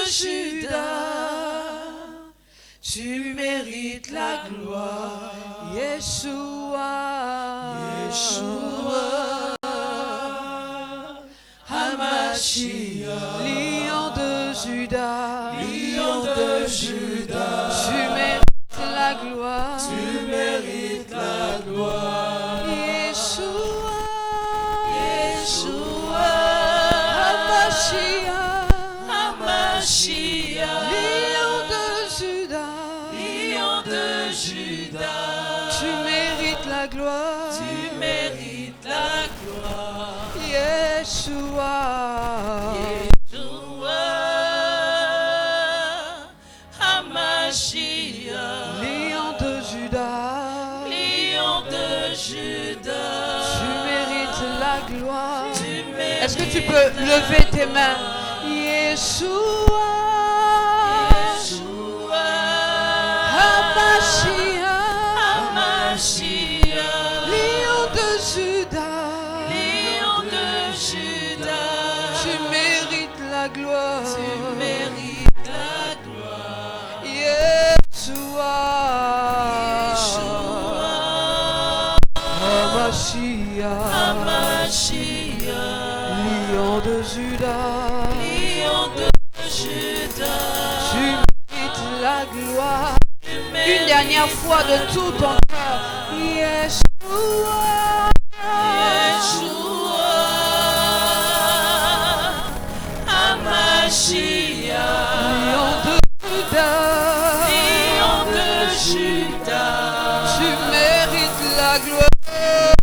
Juda, tu mérites la gloire. Yeshua, Yeshua, Hamashiach, Lion de Juda, Lion de Juda, tu mérites la gloire. tu mérites la gloire. Yeshua, Yeshua, Hamashiach, Hamashiach, Lion de Juda, Lion de Juda, tu mérites la gloire. tu mérites la gloire. Yeshua, Yeshua, Hamashiach, Lion de Juda, Lion de Juda, tu mérites la gloire. tu mérites. Est-ce que tu peux lever tes mains? Yeshua, Yeshua, Hamashiach, Hamashiach, Lion de Juda, Lion de Juda, tu mérites la gloire. tu mérites la gloire. Yeshua, Yeshua, Hamashiach, Hamashiach, Lion de Juda, Lion de Juda, tu mérites la gloire. tu Une mérites dernière fois de tout ton cœur. Yeshua, Yeshua, Hamashiach, Lion de Juda, Lion de Juda, tu mérites la gloire.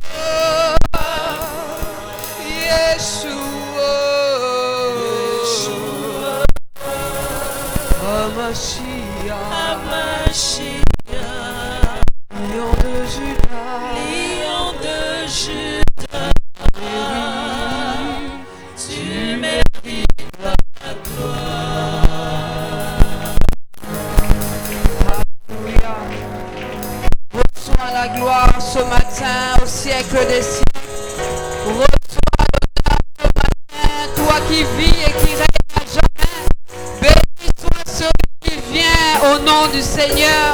Yeshua, Hamashiach, Hamashiach, Lion de Juda, Lion de Juda, tu mérites la gloire. Alléluia. Reçois la gloire ce matin au siècle des siècles. Reçois l'honneur ce matin, toi qui vis et qui règnes à jamais. Béni soit celui qui vient au nom du Seigneur.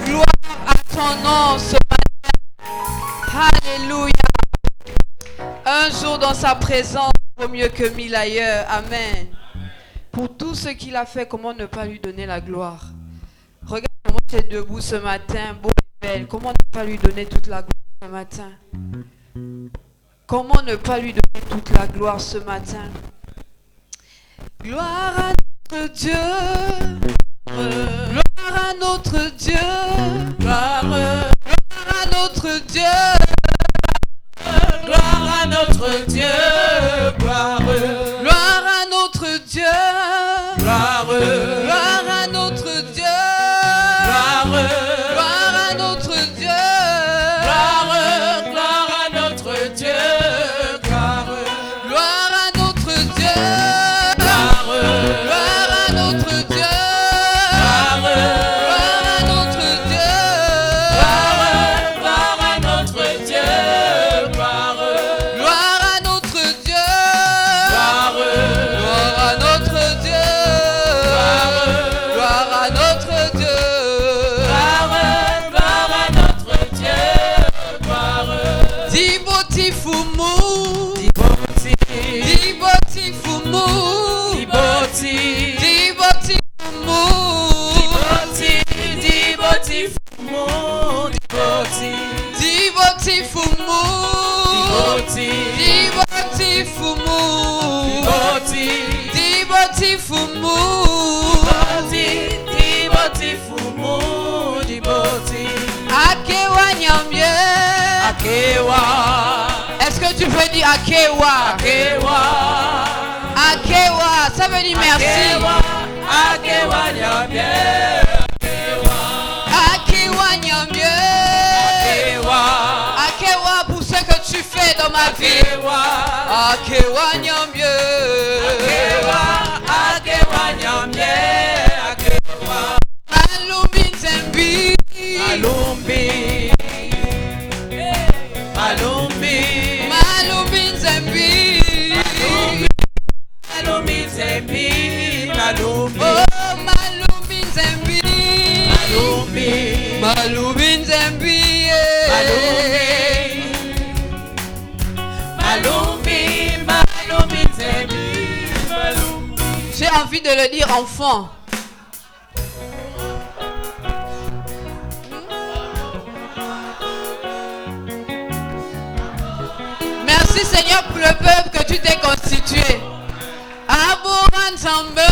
Gloire à ton nom ce matin. Alléluia. Un jour dans sa présence vaut mieux que 1000 ailleurs. Amen. Pour tout ce qu'il a fait, comment ne pas lui donner la gloire? Regarde comment tu es debout ce matin, beau et belle. Comment ne pas lui donner toute la gloire ce matin? Comment ne pas lui donner toute la gloire ce matin? Gloire à notre Dieu. Gloire à notre Dieu. Gloire, Gloire à notre Dieu. gloire à notre Dieu, gloire, Gloire à notre Dieu. gloire, Gloire à notre Dieu. gloire, Gloire à notre Dieu. gloire, gloire à notre Dieu, gloire, Gloire à notre Dieu. gloire, Gloire à notre Dieu. gloire, Gloire à notre Dieu. gloire à notre Dieu, gloire, Gloire à notre Dieu. gloire, Gloire à notre Dieu. Gloire à notre Dieu. gloire à notre Dieu, gloire, Diboti fumu. Diboti, Diboti fumu. Diboti, Diboti fumu. Diboti, Diboti, Fumo, Diboti, Diboti fumu. Diboti, Diboti fumu. Diboti, Diboti fumu. Diboti, Diboti, Fumo, Diboti, Akewa nyamye. Akewa, Est-ce que tu peux dire Akewa? Akewa, Akewa, ça veut dire merci. Akewa, Akewa, Nyamye, Akewa nyamye. Akewa, Akewa pour ce que tu fais dans ma vie. Akewa, Akewa nyamye. Akewa, Akewa, Nyamye, Akewa, Alumbi nzembi. Malumbi, Malumbi, Malumbi nzembi. Malumbi, Zembi, Malumbi. Oh, Malumbi Nzambi. Malumbi. Malumbi Nzambi. Malumbi. Malumbi Nzambi. Malumbi. J'ai envie de le dire enfant. Merci Seigneur pour le peuple que tu t'es constitué. Aboran Zamba.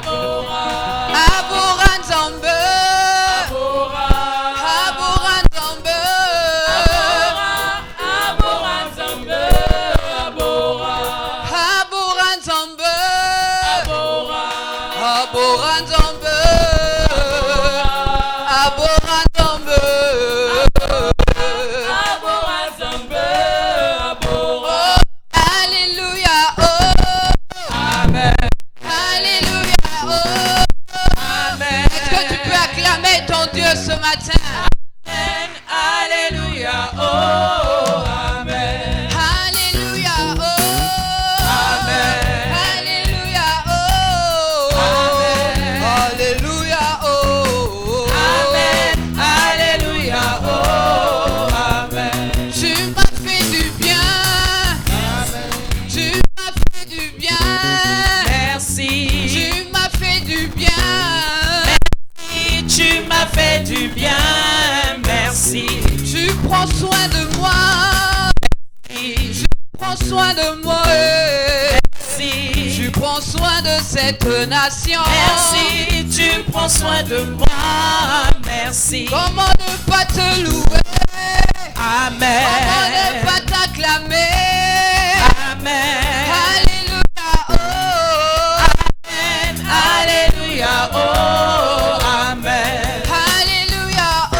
Aboran Zamba. Aboran Zamba. Aboran Zamba. Aboran Zamba. Aboran. Aboran Zamba. Aboran Zamba. Alléluia, oh, Amen. Alléluia, oh, Amen. est-ce que tu peux acclamer ton Dieu ce matin? Amen. Alléluia. Oh, Amen. Alléluia, oh, Amen. Alléluia, oh, Amen. Alléluia, oh, Amen. Alléluia. Oh, Amen. Tu m'as fait du bien, tu m'as fait du bien, Merci. tu m'as fait du bien. Tu m'as fait du bien. Merci. Tu prends soin de moi, tu prends soin de moi, Merci. tu prends soin de cette nation. Merci. Tu prends soin de moi. Merci. Comment ne pas te louer, comment ne Amen. pas t'acclamer. Amen. Alléluia, oh, Amen. Alléluia. Oh, Amen. Alléluia, oh,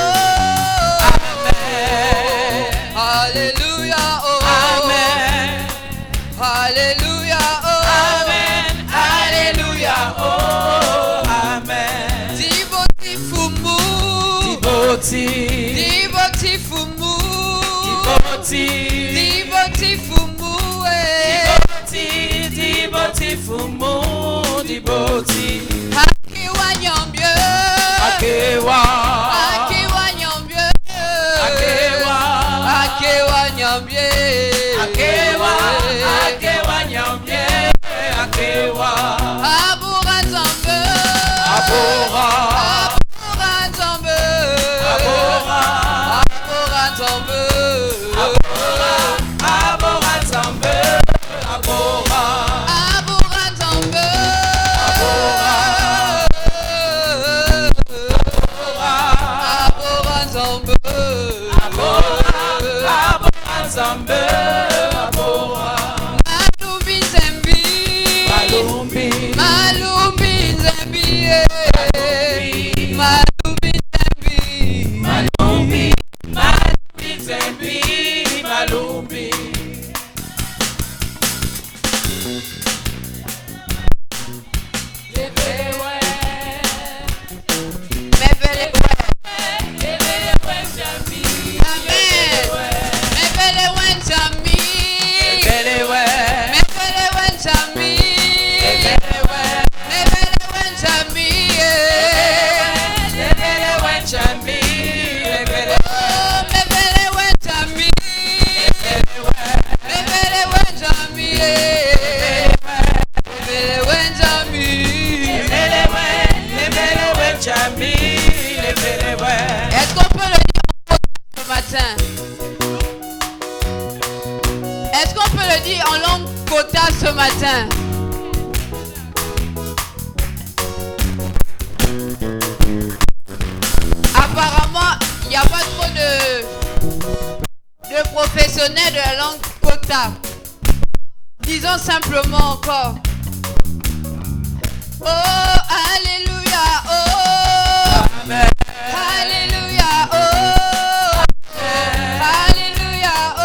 Amen. Alléluia, oh, Amen. Alléluia, oh, Amen. Alléluia. Oh, Amen. Diboti fumu, Diboti. Diboti fumu, Diboti. Diboti fumu, Diboti. Diboti fumu. Diboti. Akiwa nyambie, Akewa. Akiwa nyambie, Akewa. Akiwa nyambie, Akewa. Akewa nyambie. Akewa. Abura Nzambe, Abora. Abura Nzambe, Abora. Abura Nzambe, Abora. Abora Nzambe. Abora. Abura Nzambe, Abora. Abura Nzambe, Abora Nzambe. Abora. Malumbi Nzambi, Malumbi. Malumbi Nzambi, Malumbi Nzambi, Malumbi. Malumbi Nzambi. Malumbi. Mebele Amen. Mebele Nzambi, Ekelewe. Mebele Nzambi, Ekelewe. Mebele Nzambi, Ekelewe Nzambi. Ekelewe. oh, Mebele Nzambi, Mebele Nzambi, Mebele Nzambi. Ekelewe. Ekelewe Nzambi. Ekelewe. Est-ce qu'on peut le dire en Kota ce matin? Est-ce qu'on peut le dire en langue Kota ce matin? Apparemment, il n'y a pas trop de professionnels de la langue Kota. Disons simplement encore. Oh, Alléluia, oh, Amen. Alléluia, oh, Alléluia, oh,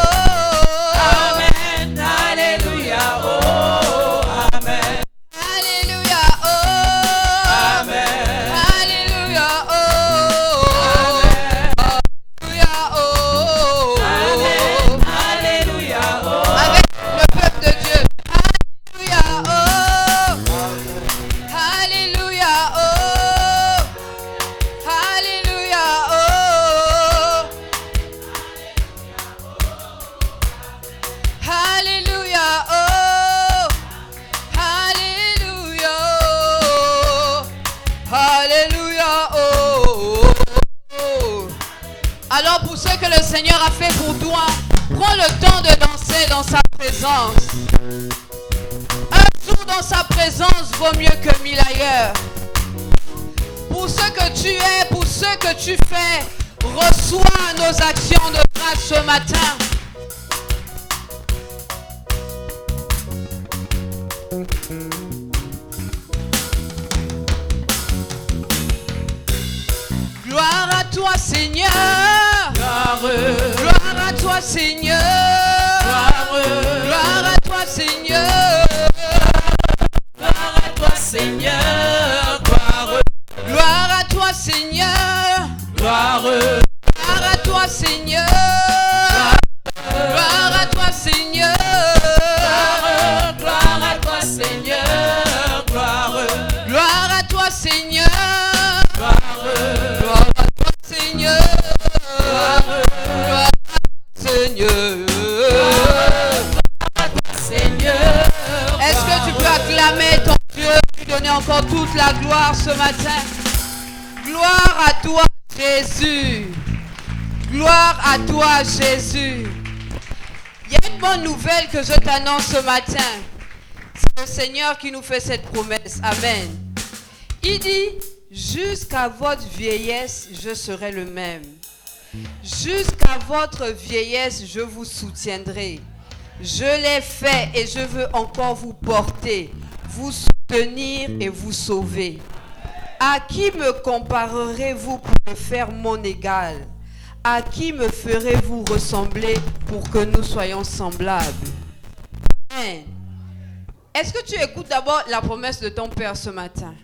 Amen. Alléluia. Oh, Amen. Alléluia, oh, Amen. Alléluia, oh, Alléluia, oh, Amen. Alléluia. Oh. avec le peuple de Dieu. Alléluia, oh. pour ce que le Seigneur a fait pour toi. Prends le temps de danser dans sa présence. Un jour dans sa présence vaut mieux que 1000 ailleurs. Pour ce que tu es, pour ce que tu fais, reçois nos actions de grâce ce matin. Gloire à toi Seigneur. Gloire à toi Seigneur. Gloire à toi Seigneur. Gloire à toi Seigneur. Gloire à toi Seigneur. Gloire à toi Seigneur. Gloire à toi Seigneur. Gloire à toi Seigneur. Gloire à toi Seigneur. Gloire à toi Seigneur. Gloire à toi Seigneur. Est-ce que tu peux acclamer ton Dieu, lui donner encore toute la gloire ce matin? Gloire à toi Jésus. Gloire à toi Jésus. Il y a une bonne nouvelle que je t'annonce ce matin. C'est le Seigneur qui nous fait cette promesse. Amen. Il dit, jusqu'à votre vieillesse, je serai le même. Jusqu'à votre vieillesse, je vous soutiendrai. Je l'ai fait et je veux encore vous porter, vous soutenir et vous sauver. À qui me comparerez-vous pour me faire mon égal? À qui me ferez-vous ressembler pour que nous soyons semblables? Amen. Est-ce que tu écoutes d'abord la promesse de ton Père ce matin?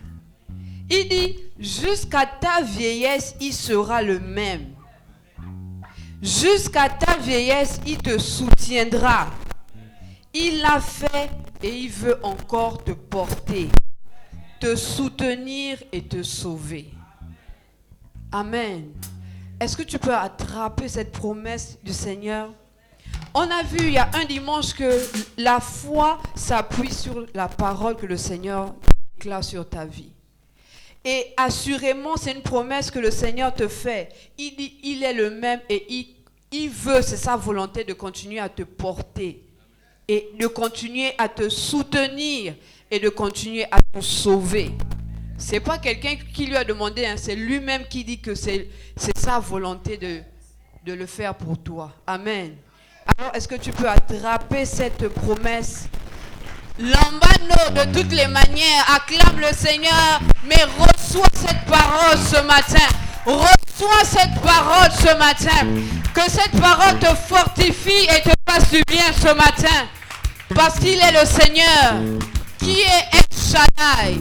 Il dit, jusqu'à ta vieillesse, il sera le même. Jusqu'à ta vieillesse, il te soutiendra. Il l'a fait et il veut encore te porter, te soutenir et te sauver. Amen. Est-ce que tu peux attraper cette promesse du Seigneur? On a vu il y a un dimanche que la foi s'appuie sur la parole que le Seigneur déclare sur ta vie. Et assurément, c'est une promesse que le Seigneur te fait. Il dit, il est le même et il veut, c'est sa volonté de continuer à te porter et de continuer à te soutenir et de continuer à te sauver. C'est pas quelqu'un qui lui a demandé, hein, c'est lui-même qui dit que c'est sa volonté de le faire pour toi. Amen. Alors, est-ce que tu peux attraper cette promesse? Lambano, de toutes les manières, acclame le Seigneur, mais reçois cette parole ce matin. Reçois cette parole ce matin. Que cette parole te fortifie et te fasse du bien ce matin. Parce qu'il est le Seigneur qui est El Shaddai.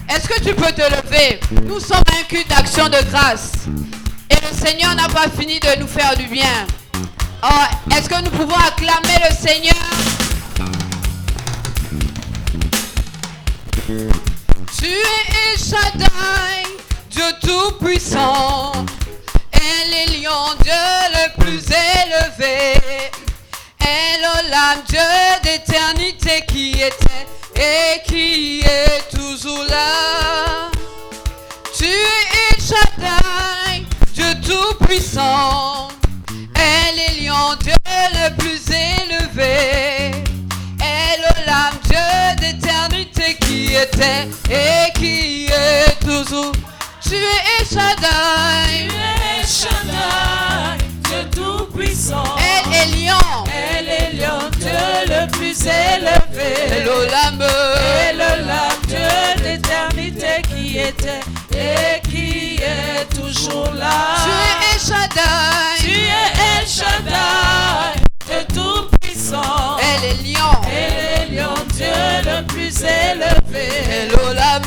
Est-ce que tu peux te lever? Nous sommes un culte d'action de grâce. Et le Seigneur n'a pas fini de nous faire du bien. Oh, est-ce que nous pouvons acclamer le Seigneur? Tu es El Shaddai, Dieu tout-puissant, Elion, Dieu le plus élevé, Elohim, Dieu d'éternité qui était et qui est toujours là. Tu es El Shaddai, Dieu tout-puissant, Elion, Dieu le plus élevé, Elohim, Dieu d'éternité qui était et qui est toujours. Tu es El Shaddai, El Shaddai, Dieu tout-puissant, Elion, Dieu le plus élevé, Elohim, Dieu d'éternité qui était et qui est toujours là. Tu es El Shaddai, Tu es El Shaddai, Dieu tout-puissant, Elion, Dieu le plus élevé, Elohim,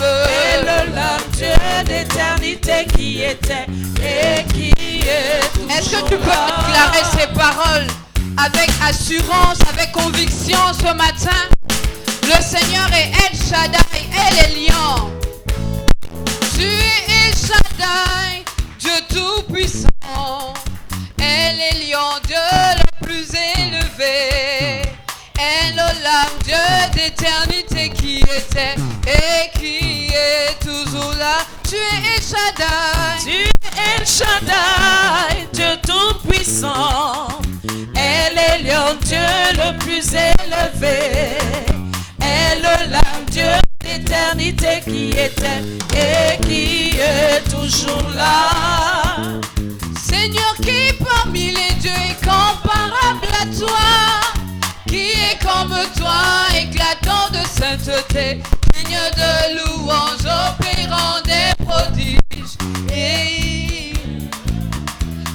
Dieu d'éternité qui était et qui est toujours là. Est-ce que tu peux déclarer ces paroles avec assurance, avec conviction ce matin? Le Seigneur est El Shaddai, Elion. Tu es El Shaddai, Dieu tout-puissant, Elion, Dieu le plus élevé, Elohim, Dieu d'éternité qui était et qui est toujours là. Tu es El Shaddai, Tu es El Shaddai, Dieu tout-puissant, tout-puissant. Elle est lion, Dieu le plus élevé. Elle est l'âme, Dieu d'éternité qui était et qui est toujours là. Seigneur, qui parmi les dieux est comparable à toi? Qui est comme toi, éclatant de sainteté, digne de louange, opérant des prodiges.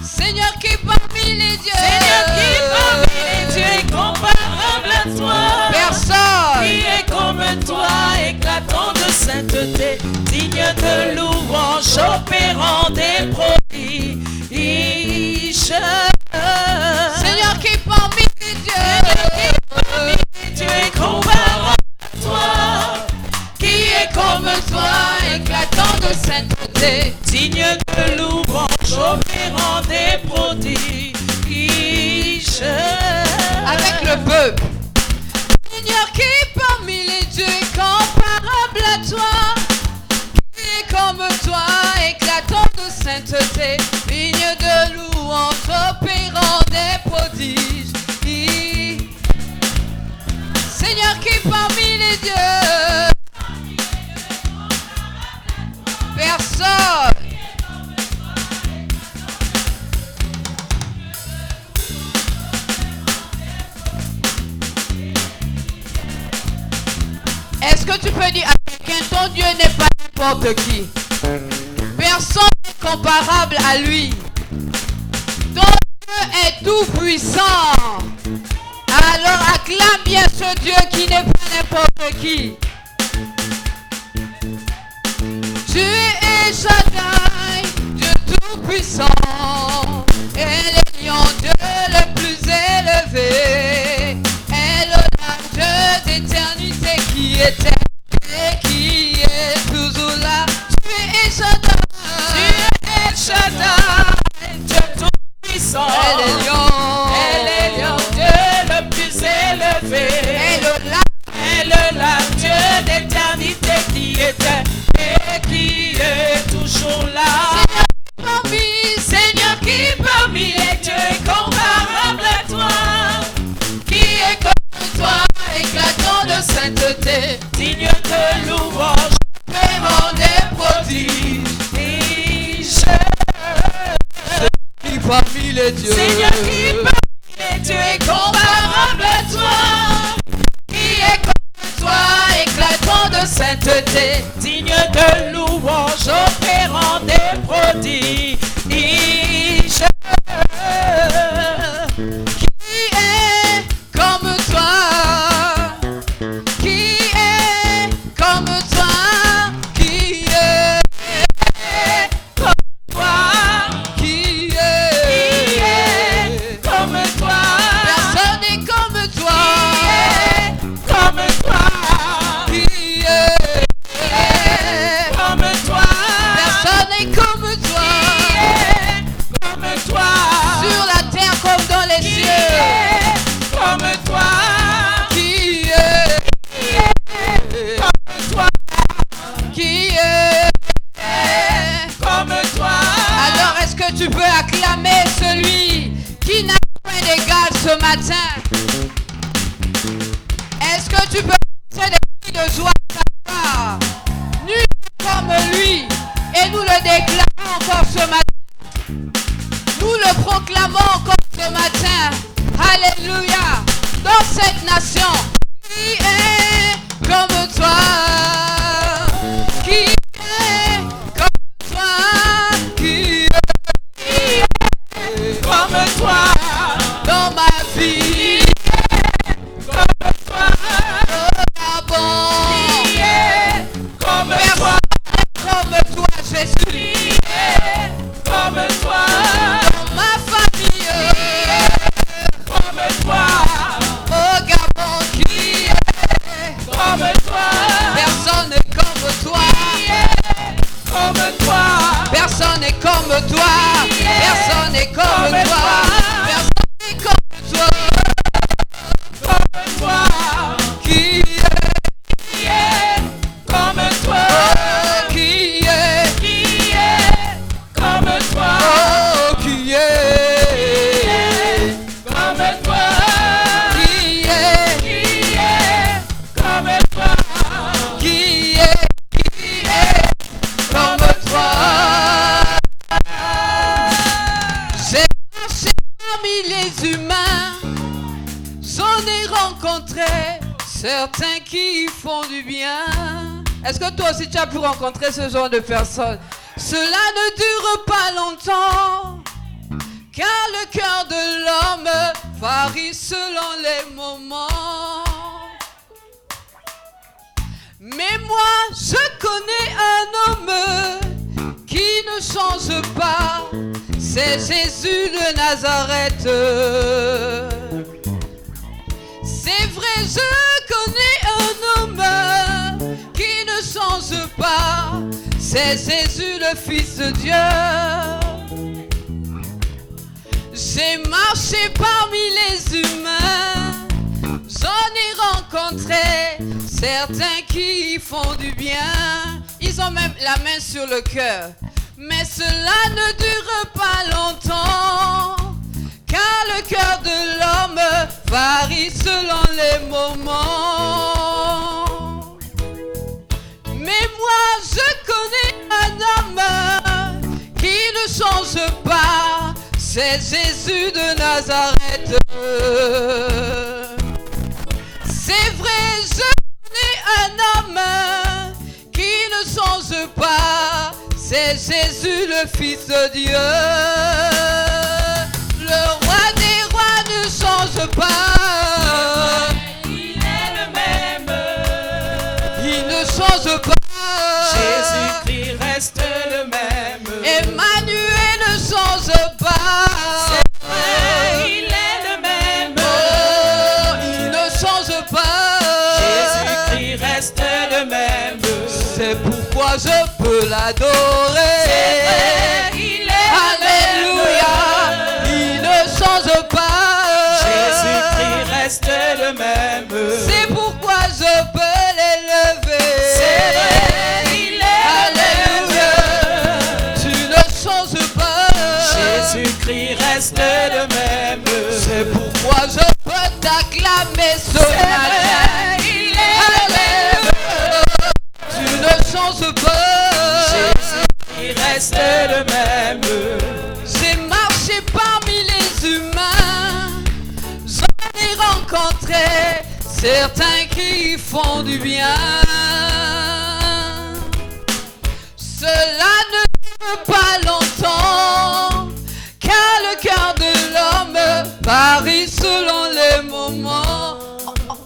Seigneur, qui parmi les dieux, Seigneur, qui parmi les dieux est comparable à toi? Personne. Qui est comme toi, éclatant de sainteté, digne de louange, opérant des prodiges. Seigneur, qui parmi les dieux, Tu es comparable à toi, qui est comme toi, éclatant de sainteté, digne de louange, opérant des prodiges. avec le peuple. Seigneur, qui parmi les dieux est comparable à toi? Qui est comme toi, éclatant de sainteté, digne de louange, opérant des prodiges. Seigneur, qui parmi les dieux, personne. Est-ce que tu peux dire à quelqu'un, ton Dieu n'est pas n'importe qui? Personne n'est comparable à lui. Ton Dieu est tout puissant. Alors acclame bien ce Dieu qui n'est pas n'importe qui. Tu es Shaddai, Dieu tout puissant. Elle est lion, Dieu le plus élevé. Elle est l'âme, Dieu d'éternité qui était et qui est toujours là. Tu es Shaddai, Tu es Shaddai, Dieu tout-puissant. elle est lion, Dieu le plus élevé. elle est là. Elle est l'âme, Dieu d'éternité qui était et qui est toujours là. Seigneur, qui parmi les dieux est comparable à toi? Qui est comme toi, éclatant de sainteté, Digne de louange, paiement des prodiges. Qui parmi les dieux, Seigneur, qui parmi les dieux est comparable à toi? qui est comme toi, éclatant de sainteté, Digne de louange, opérant des prodiges. qui est comme toi, qui est comme toi, qui est Comme toi, qui qui est est comme toi, personne n'est comme toi, comme toi, qui est comme toi, personne n'est comme toi, comme toi, sur la terre comme dans les cieux, comme toi, qui est comme toi, qui est. comme toi. Alors est-ce que tu peux acclamer celui qui n'a point d'égal ce matin? Est-ce que tu peux pousser des cris de joie à sa part? Nul n'est comme lui et nous le déclarons encore ce matin. Nous le proclamons encore ce matin. Alléluia. Dans cette nation, qui est comme toi? Qui est comme toi? Qui est Comme toi, dans ma vie? comme toi, Au Gabon, comme toi, personne comme toi, Jésus. comme toi, Dans ma famille, comme toi, au Gabon, qui est comme toi, personne n'est comme toi. comme toi, Personne n'est comme toi. Personne n'est comme Comme toi. toi. Personne n'est comme toi. comme toi, Qui est comme toi, oh, qui est comme toi, oh, qui est certains qui font du bien. Est-ce que toi aussi tu as pu rencontrer ce genre de personnes? Cela ne dure pas longtemps, car le cœur de l'homme varie selon les moments. Mais moi, je connais un homme qui ne change pas, c'est Jésus de Nazareth. C'est vrai, je connais un homme qui ne change pas, c'est Jésus le Fils de Dieu. J'ai marché parmi les humains, j'en ai rencontré certains qui font du bien. Ils ont même la main sur le cœur. Mais cela ne dure pas longtemps, car le cœur de l'homme varie selon les moments. Mais moi, je connais un homme qui ne change pas, c'est Jésus de Nazareth. C'est vrai, je connais un homme qui ne change pas, c'est Jésus le Fils de Dieu. Le roi des rois ne change pas. Il est le même. Il ne change pas. Jésus-Christ reste le même. Emmanuel ne change pas. C'est vrai, il est le même. Oh, il ne change pas. Jésus-Christ reste le même. C'est pourquoi je peux l'adorer. C'est vrai, il est Alléluia. Il ne change pas. Jésus-Christ reste le même. C'est pourquoi je peux l'élever. C'est vrai, il est Alléluia. Tu ne changes pas. Jésus-Christ reste le même. C'est pourquoi je peux t'acclamer ce C'est matin. vrai, il est Alléluia. Tu ne changes pas. Jésus-Christ reste le même. J'ai marché parmi les humains, j'en ai rencontré certains qui font du bien. Cela ne dure pas longtemps, car le cœur de l'homme varie selon les moments.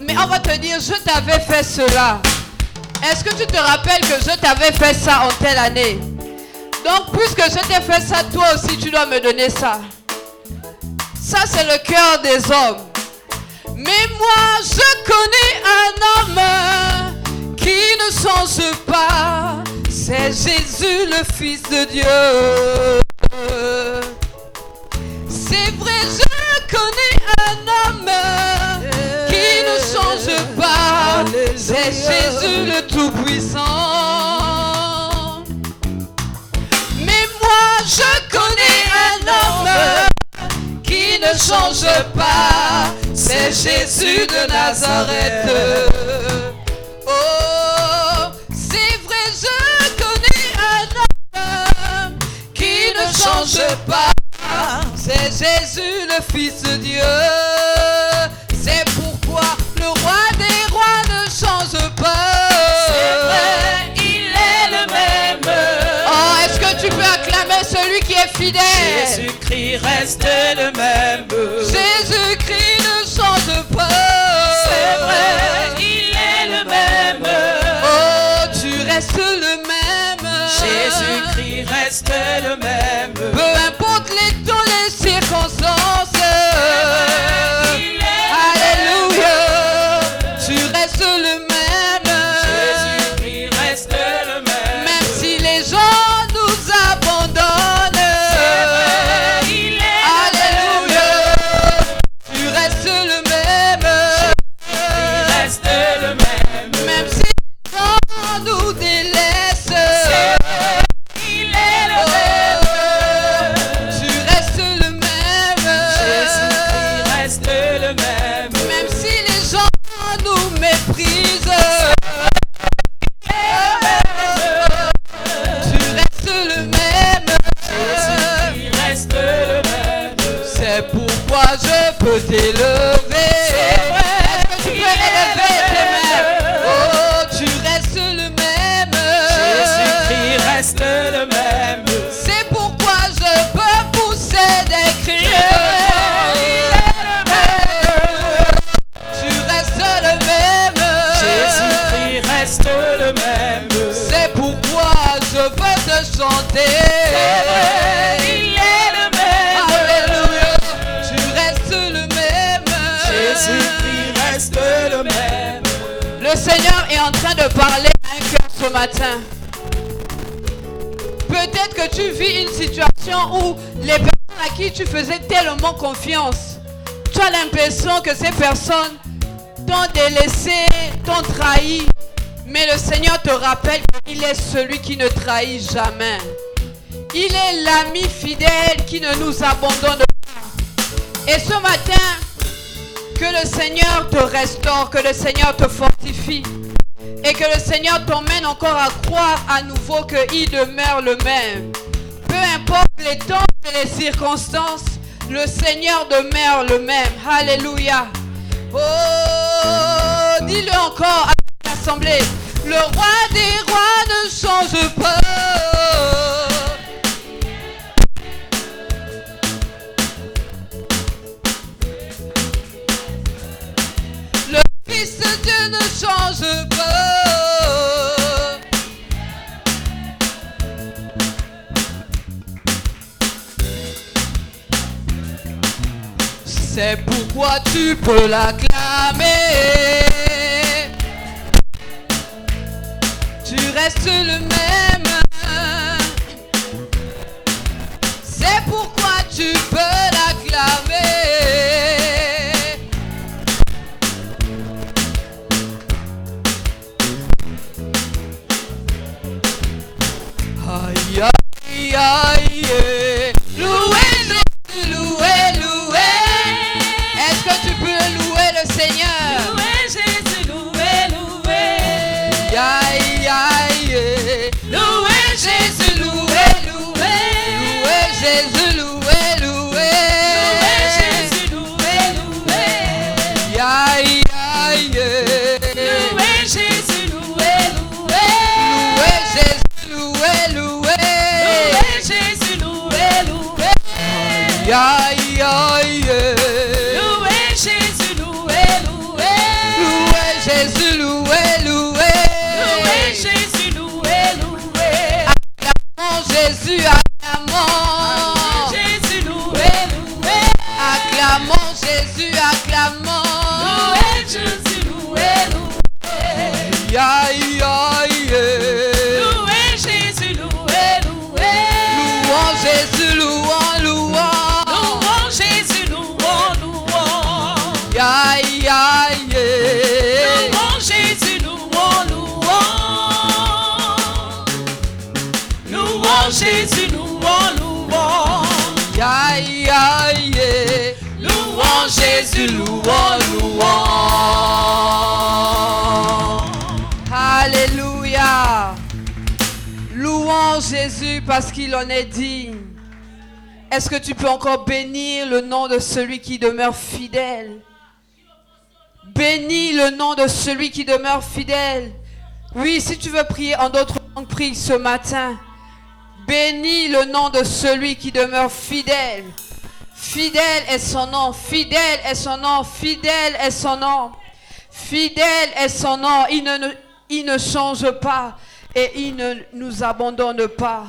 Mais on va te dire, je t'avais fait cela. Est-ce que tu te rappelles que je t'avais fait ça en telle année? Donc, puisque je t'ai fait ça, toi aussi, tu dois me donner ça. Ça, c'est le cœur des hommes. Mais moi, je connais un homme qui ne change pas. C'est Jésus, le Fils de Dieu. C'est vrai, je connais un homme qui ne change pas. C'est Jésus, le Tout-Puissant. Mais moi, je connais un homme qui ne change pas, c'est Jésus de Nazareth. Oh, c'est vrai, je connais un homme qui ne change pas, c'est Jésus le Fils de Dieu. C'est pourquoi le roi des rois ne change pas. C'est vrai, il est le même. Oh, est-ce que tu peux acclamer celui qui est fidèle? Jésus-Christ reste le même. Jésus-Christ ne change pas. C'est vrai, il est le même. Oh, tu restes le même. Jésus-Christ reste le même. Peu importe les temps, les circonstances. Il est Alléluia. Tu restes le même. Jésus-Christ reste le même. Même si les gens nous abandonnent. Il est Alléluia. Tu restes le même. Il reste le même. Même si les gens nous délaissent. Il est le même. Tu restes le même. Jésus-Christ reste le même. Même si les gens nous méprisent. Tu restes le même. Jésus-Christ reste le même. C'est pourquoi je peux t'élever. Est-ce que tu peux élever tes je peux te chanter. Il est le même. Alléluia. Tu restes le même. Jésus-Christ reste le même. Le Seigneur est en train de parler à un cœur ce matin. Peut-être que tu vis une situation où les personnes à qui tu faisais tellement confiance, tu as l'impression que ces personnes t'ont délaissé, t'ont trahi. Mais le Seigneur te rappelle qu'il est celui qui ne trahit jamais. Il est l'ami fidèle qui ne nous abandonne pas. Et ce matin, que le Seigneur te restaure, que le Seigneur te fortifie. Et que le Seigneur t'emmène encore à croire à nouveau qu'il demeure le même. Peu importe les temps et les circonstances, le Seigneur demeure le même. Alléluia. Oh, dis-le encore avec l'assemblée. Le roi des rois ne change pas. Le Fils de Dieu ne change pas. C'est pourquoi tu peux l'acclamer. Tu restes le même. C'est pourquoi tu peux l'acclamer. Aïe, aïe, aïe. Louez, louez, louez. Est-ce que tu peux louer le Seigneur? Louez Jésus, louez, louez. Aïe, aïe. Louez Jésus, louez, louez. Louez Jésus, louez, louez. Louez Jésus, louez, louez. Aïe, aïe. Louez Jésus, louez, louez. Louez Jésus, louez, louez. Louez Jésus, louez, louez. Aïe, aïe. Louez Jésus, louez, louez. Louez Jésus, louez, louez. Louez Jésus, louez, louez. Acclamons Jésus, acclamons. Jésus, louez, louez. Acclamons Jésus, acclamons. Louez Jésus, louez, louez. Aïe, aïe. Louez Jésus, louez, louez. Louons Jésus, louons, louons. Louons Jésus, louons, louons. Aïe, aïe. Louons Jésus, louons, louons. Louons Jésus, louons, louons. Aïe, aïe. Louons Jésus, louons, louons. Alléluia. Louons Jésus parce qu'il en est digne. Est-ce que tu peux encore bénir le nom de celui qui demeure fidèle? Bénis le nom de celui qui demeure fidèle. Oui, si tu veux prier en d'autres langues, prie ce matin. Bénis le nom de celui qui demeure fidèle. Fidèle est son nom, fidèle est son nom, fidèle est son nom. Fidèle est son nom, il ne change pas et il ne nous abandonne pas.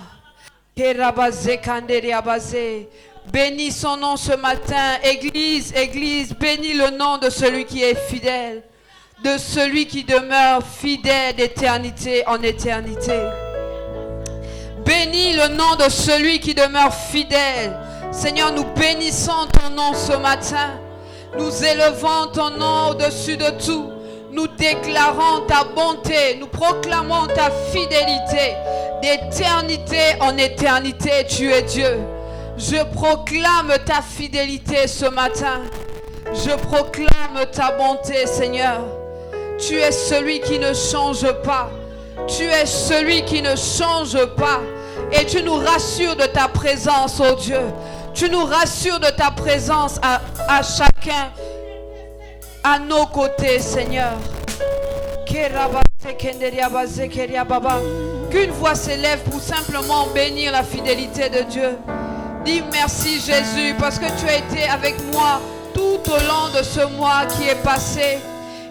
Bénis son nom ce matin, Église, Église, bénis le nom de celui qui est fidèle, de celui qui demeure fidèle d'éternité en éternité. Bénis le nom de celui qui demeure fidèle. Seigneur, nous bénissons ton nom ce matin. Nous élevons ton nom au-dessus de tout. Nous déclarons ta bonté. Nous proclamons ta fidélité. D'éternité en éternité, tu es Dieu. Je proclame ta fidélité ce matin. Je proclame ta bonté, Seigneur. Tu es celui qui ne change pas. Tu es celui qui ne change pas. Et tu nous rassures de ta présence, oh Dieu. Tu nous rassures de ta présence à chacun, à nos côtés, Seigneur. Qu'une voix s'élève pour simplement bénir la fidélité de Dieu. Dis merci Jésus parce que tu as été avec moi tout au long de ce mois qui est passé.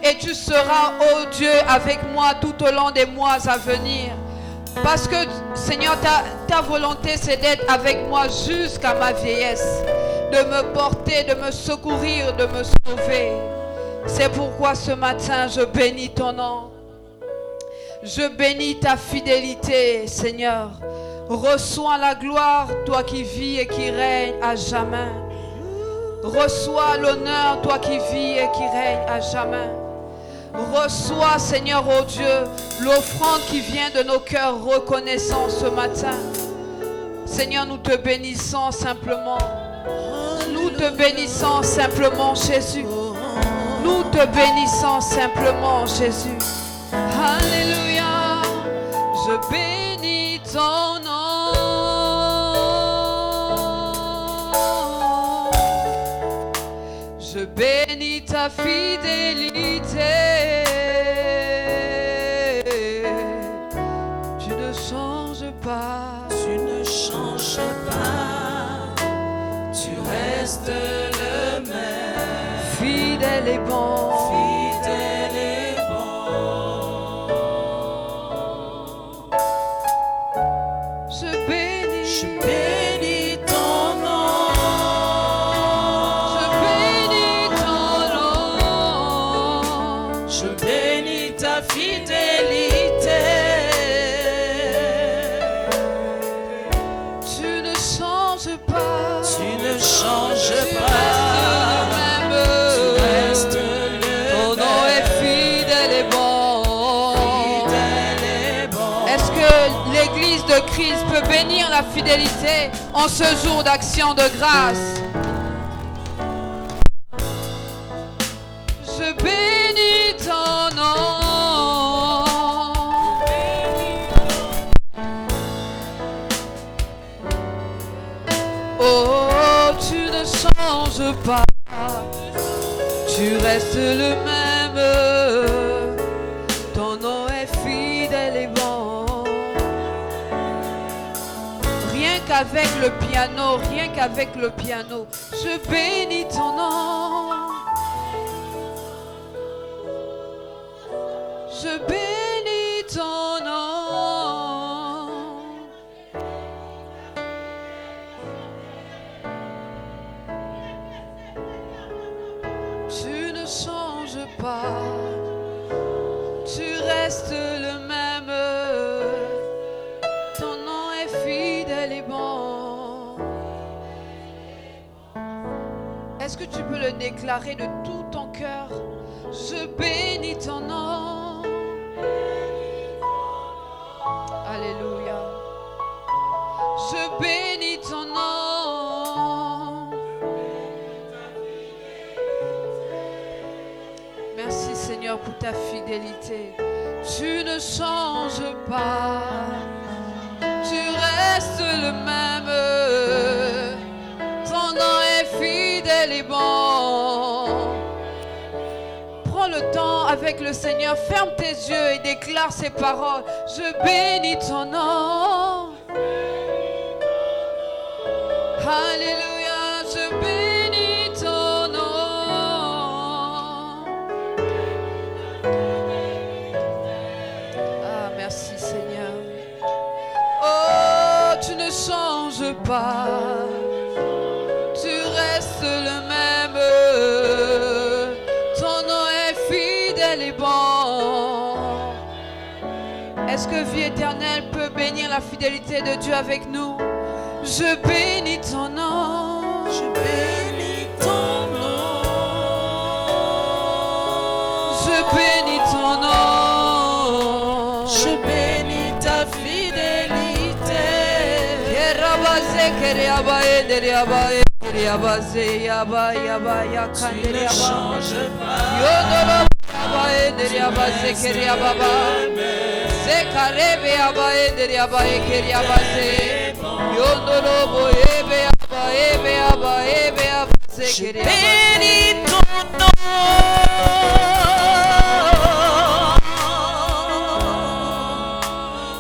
Et tu seras, oh Dieu, avec moi tout au long des mois à venir. Parce que, Seigneur, ta volonté, c'est d'être avec moi jusqu'à ma vieillesse. De me porter, de me secourir, de me sauver. C'est pourquoi ce matin, je bénis ton nom. Je bénis ta fidélité, Seigneur. Reçois la gloire, toi qui vis et qui règnes à jamais. Reçois l'honneur, toi qui vis et qui règnes à jamais. Reçois, Seigneur, oh Dieu, l'offrande qui vient de nos cœurs reconnaissants ce matin. Seigneur, nous te bénissons simplement. Nous te bénissons simplement, Jésus. Nous te bénissons simplement, Jésus. Alléluia. Je bénis ton nom. Je bénis ta fidélité. Tu ne changes pas. Tu ne changes pas. Tu restes le même. Fidèle et bon. Fidèle et bon. Je bénis ton nom. Je bénis ton nom. Je bénis ta fidélité. Tu ne changes pas. Tu ne changes Tu pas. restes le même. Ton nom est fidèle et bon. Fidèle et bon. Est-ce que l'église de Christ peut bénir la fidélité en ce jour d'action de grâce? Je bénis ton nom. Oh, tu ne changes pas. Tu restes le même. Ton nom est fidèle et bon. Rien qu'avec le piano, rien qu'avec le piano, je bénis ton nom. Je bénis ton nom. Tu ne changes pas. Tu restes le même. Ton nom est fidèle et bon. Est-ce que tu peux le déclarer de tout ton cœur? Je bénis ton nom. Alléluia. Je bénis ton nom. Merci Seigneur pour ta fidélité. Tu ne changes pas. Tu restes le même. Ton nom est fidèle et bon. Prends le temps avec le Seigneur. Ferme tes yeux et déclare ces paroles. Je bénis ton nom. Alléluia. Je bénis ton nom. Ah, merci Seigneur. Oh, tu ne changes pas. Tu restes le même. Ton nom est fidèle et bon. Est-ce que vie éternelle peut bénir la fidélité de Dieu avec nous? Je bénis ton nom. Je bénis ton nom. Je bénis ton nom. Je bénis ta fidélité. Tu ne changes pas. Je bénis ton nom.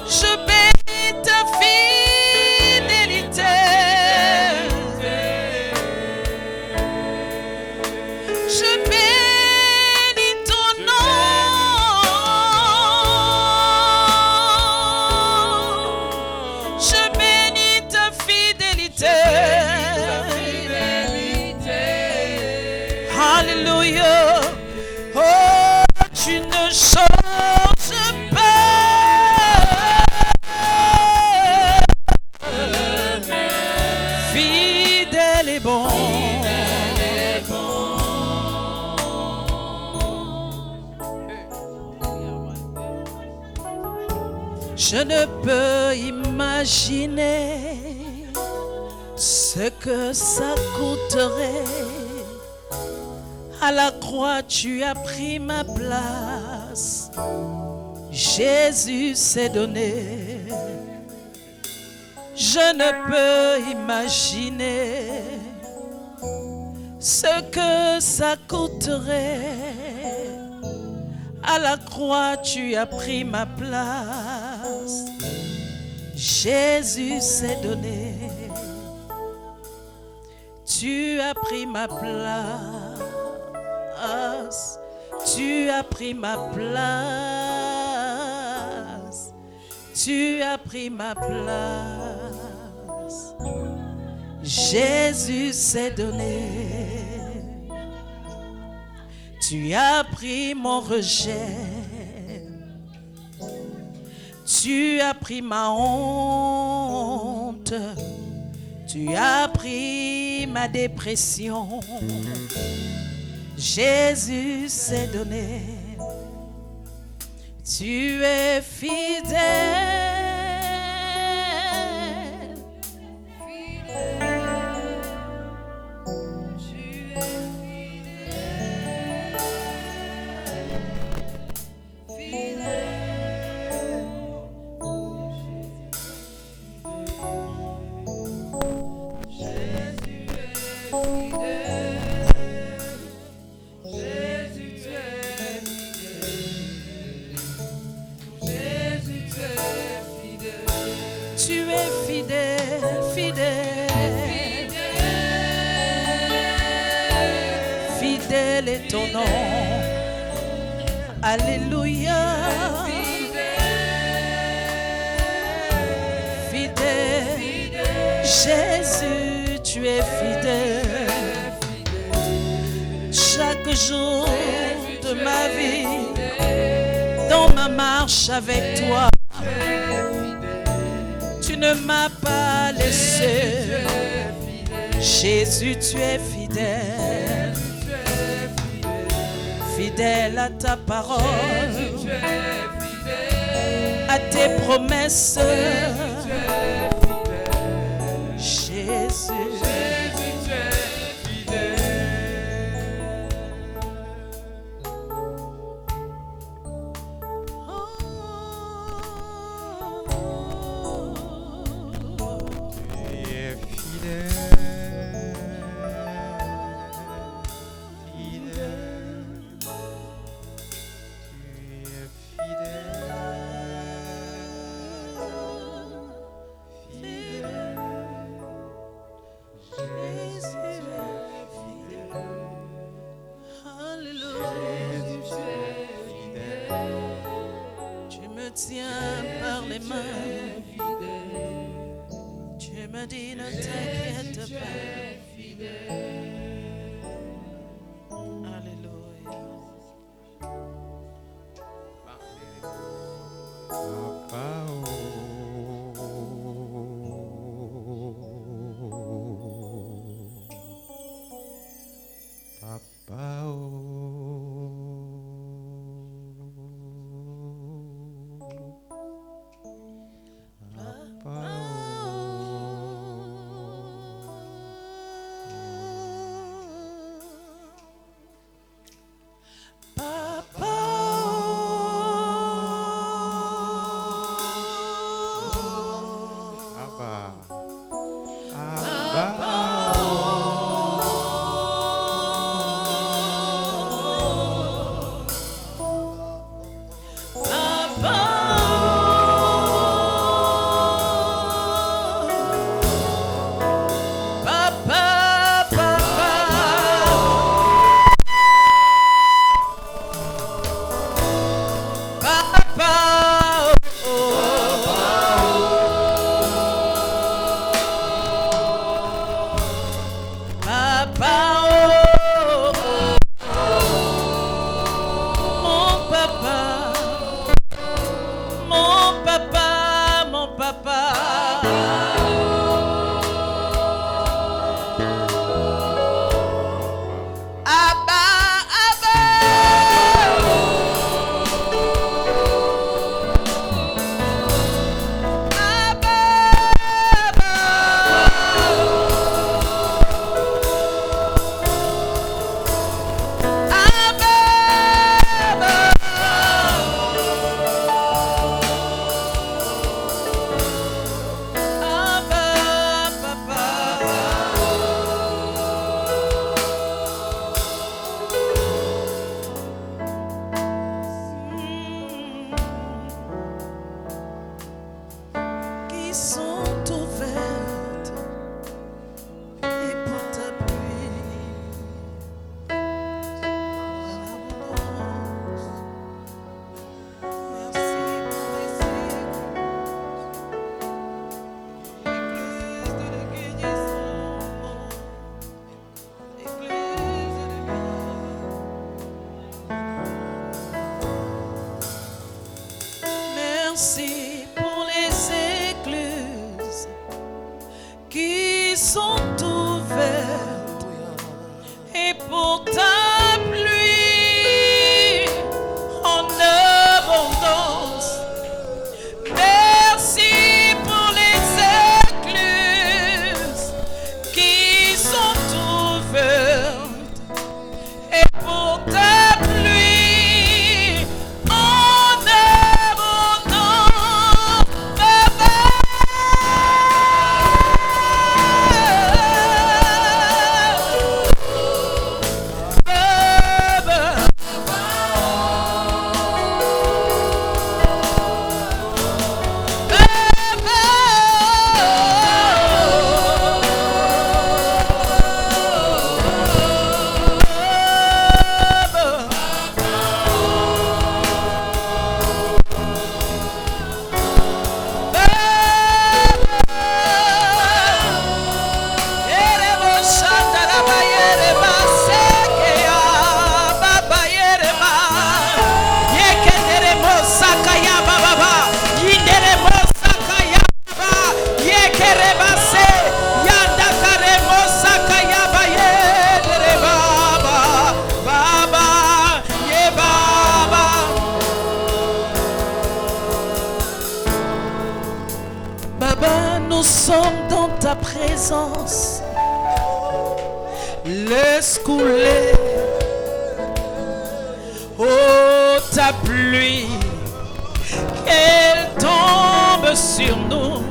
Je bénis ta fidélité. Je bénis ton nom. chose peut. Fidèle et bon. Je ne peux imaginer ce que ça coûterait. À la croix, tu as pris ma place. Jésus s'est donné. Je ne peux imaginer ce que ça coûterait. À la croix, tu as pris ma place. Jésus s'est donné. Tu as pris ma place. Tu as pris ma place. Tu as pris ma place. Jésus s'est donné. Tu as pris mon rejet. Tu as pris ma honte. Tu as pris ma dépression. Jésus s'est donné. Tu es fidèle. Fidèle est ton nom. Alléluia. Fidèle. Jésus, tu es fidèle. Chaque jour de ma vie, dans ma marche avec toi, tu ne m'as pas laissé. Jésus, tu es fidèle. Fidèle à ta parole, à tes promesses. Jésus, tu es fidèle. Tiens par les mains, tu me dis ne t'inquiète pas. Alléluia. sont ouvertes et pour ta pluie en abondance. Merci pour les écluses qui sont ouvertes et pour ta pluie en abondance. Nous sommes dans ta présence. Laisse couler, oh ta pluie, qu'elle tombe sur nous.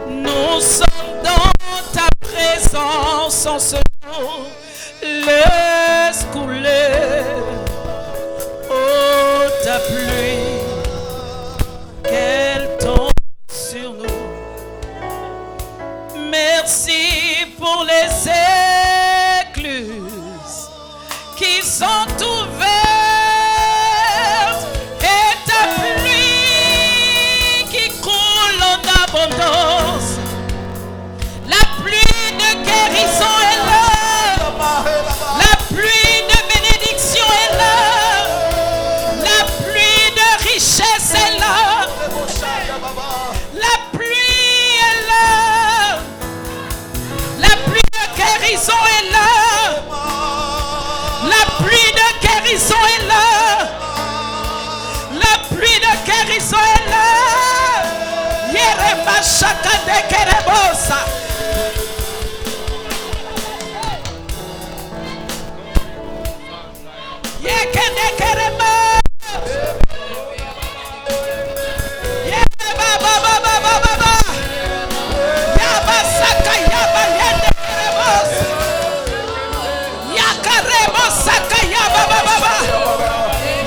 Nous sommes dans ta présence en ce jour. Laisse couler, oh ta pluie, qu'elle tombe sur nous. Merci pour les écluses qui sont ouvertes et ta pluie qui coule en abondance. La pluie de guérison est là. La pluie de bénédiction est là. La pluie de richesse est là. La pluie est là. La pluie de guérison est là. La pluie de guérison est là. La pluie de guérison est là. Yerema shaka de kerebosa. Yekene kerema. Yeba ba ba ba ba ba ba. Yaba saka yaba yende keremos. Yakaremo saka yaba ba ba ba.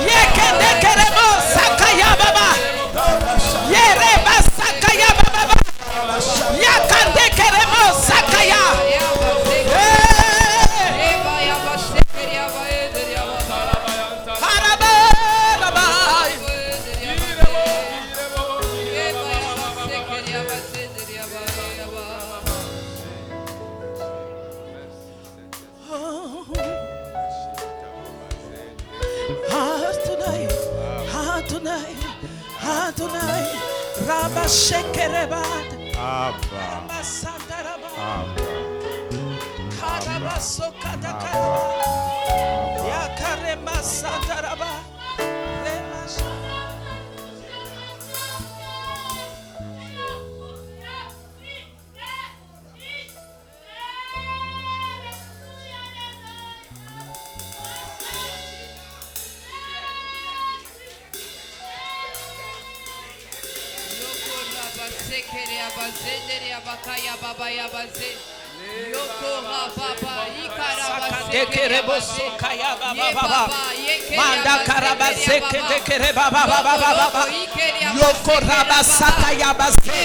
Yekene keremos saka yaba ba. Yereba saka yaba ba ba. Yakande keremos saka ya. Adonai, Rabba Shekerebad, Abba, Sandaraba, Karabaso Katakaraba, Yakarema Sandaraba, Manda karabase kete kereba baba baba baba yoko rabasa kayabase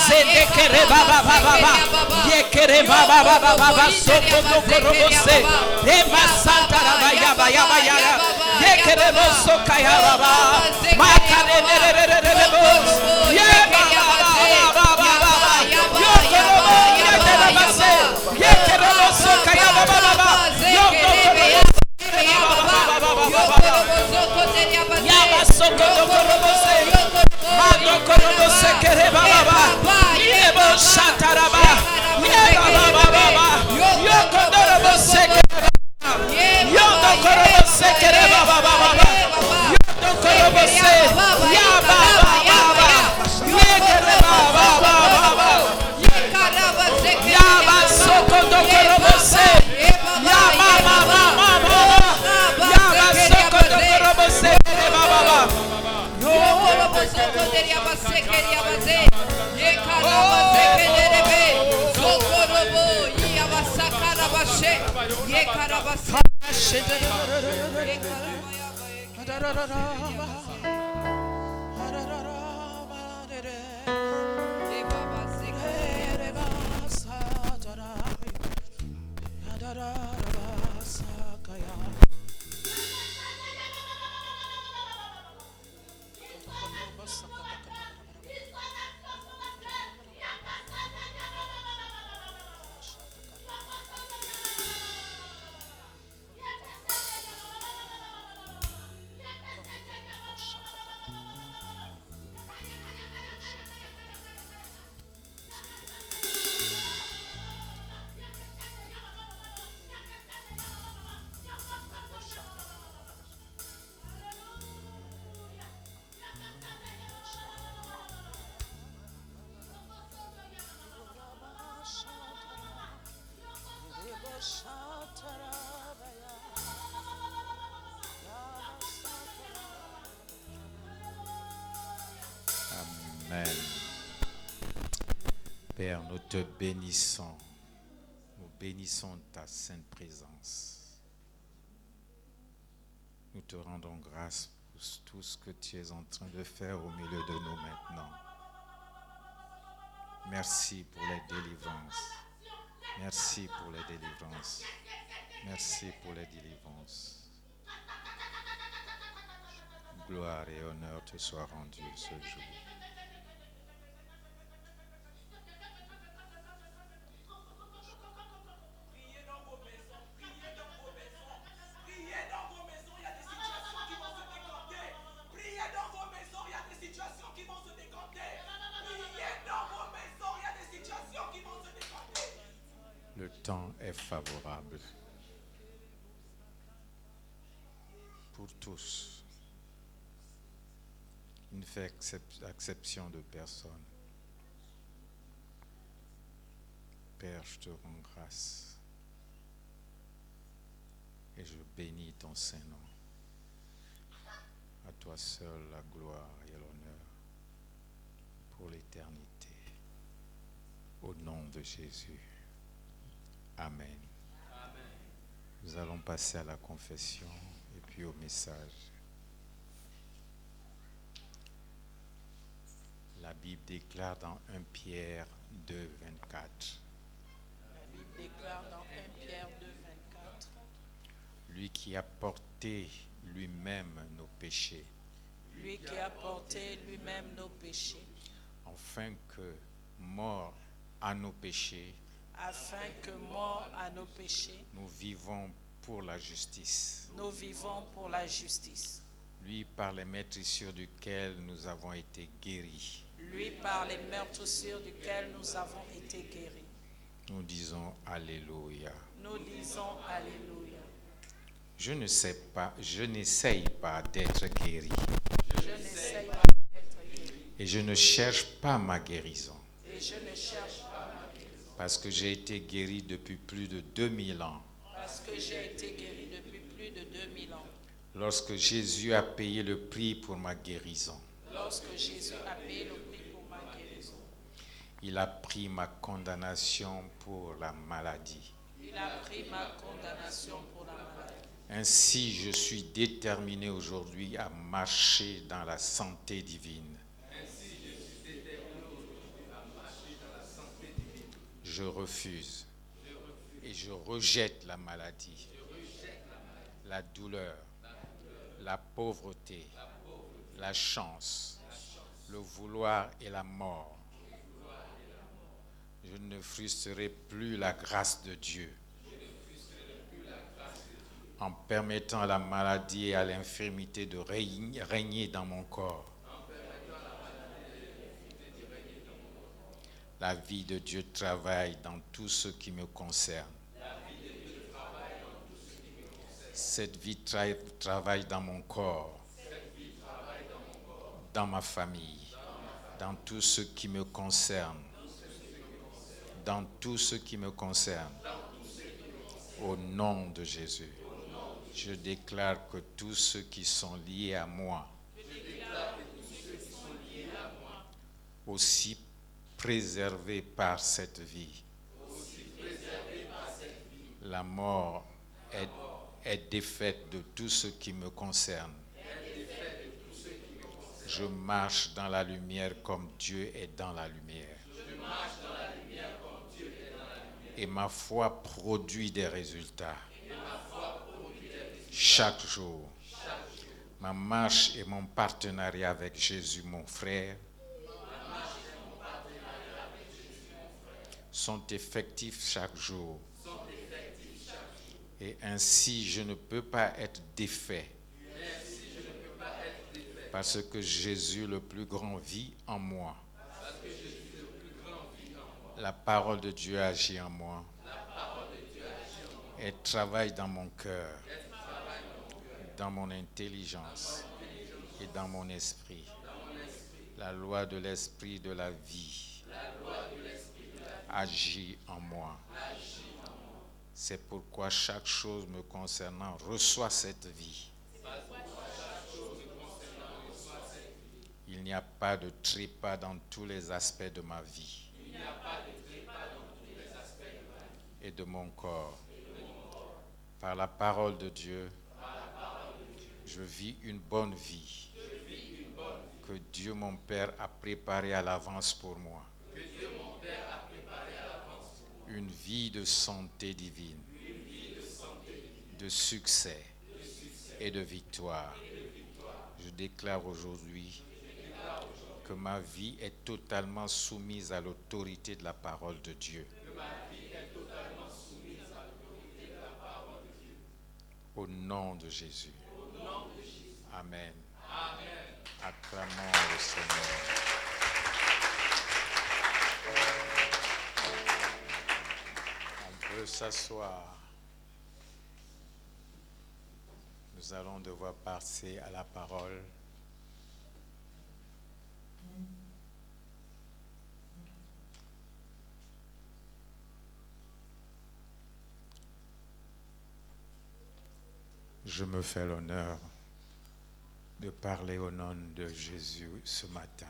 sede kereba baba baba ye kereba baba baba soko doko robose e masanta rabaya baya baya ye kerebo soka ya baba makare nererererebo ye baba baba baba yoko robo ye kerabase ye kerebo soka ya baba baba yoko Mando korobose kereba baba, yebo shataraba, yeba Amen. Père, nous te bénissons. Nous bénissons ta sainte présence. Nous te rendons grâce pour tout ce que tu es en train de faire au milieu de nous maintenant. Merci pour les délivrances. Merci pour les délivrances. Merci pour les délivrances. Gloire et honneur te soient rendus ce jour. Le temps est favorable pour tous. Il ne fait exception de personne. Père, je te rends grâce et je bénis ton Saint-Nom. À toi seul la gloire et l'honneur pour l'éternité. Au nom de Jésus. Amen. Amen. Nous allons passer à la confession et puis au message. La Bible déclare dans 1 Pierre 2, 24. La Bible déclare dans 1 Pierre 2, 24. Lui qui a porté lui-même nos péchés. Lui qui a porté lui-même nos péchés. Afin que, mort à nos péchés, afin que, mort à nos péchés, nous vivons pour la justice. Nous vivons pour la justice. Lui, par les meurtrissures duquel nous avons été guéris. Lui, par les meurtrissures duquel nous avons été guéris. Nous disons Alléluia. Nous disons Alléluia. Je n'essaye pas d'être guéri. Je n'essaye pas d'être guéri. Et je ne cherche pas ma guérison. Et je ne cherche pas ma guérison. Parce que j'ai été guéri depuis plus de 2000 ans. Parce que j'ai été guéri depuis plus de 2000 ans. Lorsque Jésus a payé le prix pour ma guérison. Lorsque Jésus a payé le prix pour ma guérison. Il a pris ma condamnation pour la maladie. Il a pris ma condamnation pour la maladie. Ainsi, je suis déterminé aujourd'hui à marcher dans la santé divine. Je refuse et je rejette la maladie, la douleur, la pauvreté, la chance, le vouloir et la mort. Je ne frustrerai plus la grâce de Dieu en permettant à la maladie et à l'infirmité de régner dans mon corps. La vie de Dieu travaille dans tout ce qui me concerne. Cette vie travaille dans mon corps, dans ma famille, dans tout ce qui me concerne. Dans tout ce qui me concerne. Au nom de Jésus, je déclare que tous ceux qui sont liés à moi, aussi préservés par cette vie, la mort est défaite de tout ce qui me concerne. Je marche dans la lumière comme Dieu est dans la lumière. Et ma foi produit des résultats. Chaque jour, ma marche et mon partenariat avec Jésus, mon frère, sont effectifs chaque jour. Et ainsi, je ne peux pas être défait. Parce que Jésus, le plus grand, vit en moi. La parole de Dieu agit en moi. Elle travaille dans mon cœur, dans mon intelligence et dans mon esprit. La loi de l'esprit de la vie agit en moi. C'est pourquoi chaque chose me concernant reçoit cette vie. Il n'y a pas de trépas dans tous les aspects de ma vie et de mon corps. Par la parole de Dieu, je vis une bonne vie que Dieu mon Père a préparée à l'avance pour moi. Une vie de santé divine, de succès et de victoire. Je déclare aujourd'hui que ma vie est totalement soumise à l'autorité de la parole de Dieu. Au nom de Jésus. Amen. Acclamons le Seigneur. On peut s'asseoir. Nous allons devoir passer à la parole. Je me fais l'honneur de parler au nom de Jésus ce matin.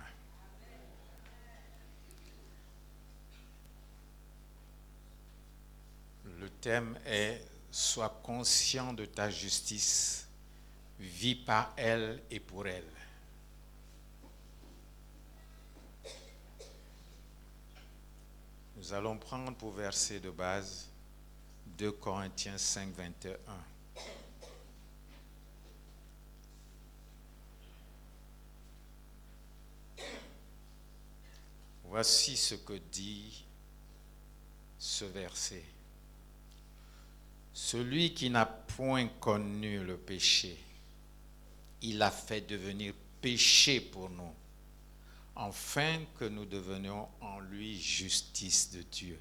Le thème est « Sois conscient de ta justice, vis par elle et pour elle ». Nous allons prendre pour verset de base 2 Corinthiens 5, 21. Voici ce que dit ce verset. Celui qui n'a point connu le péché, il l'a fait devenir péché pour nous, afin que nous devenions en lui justice de Dieu.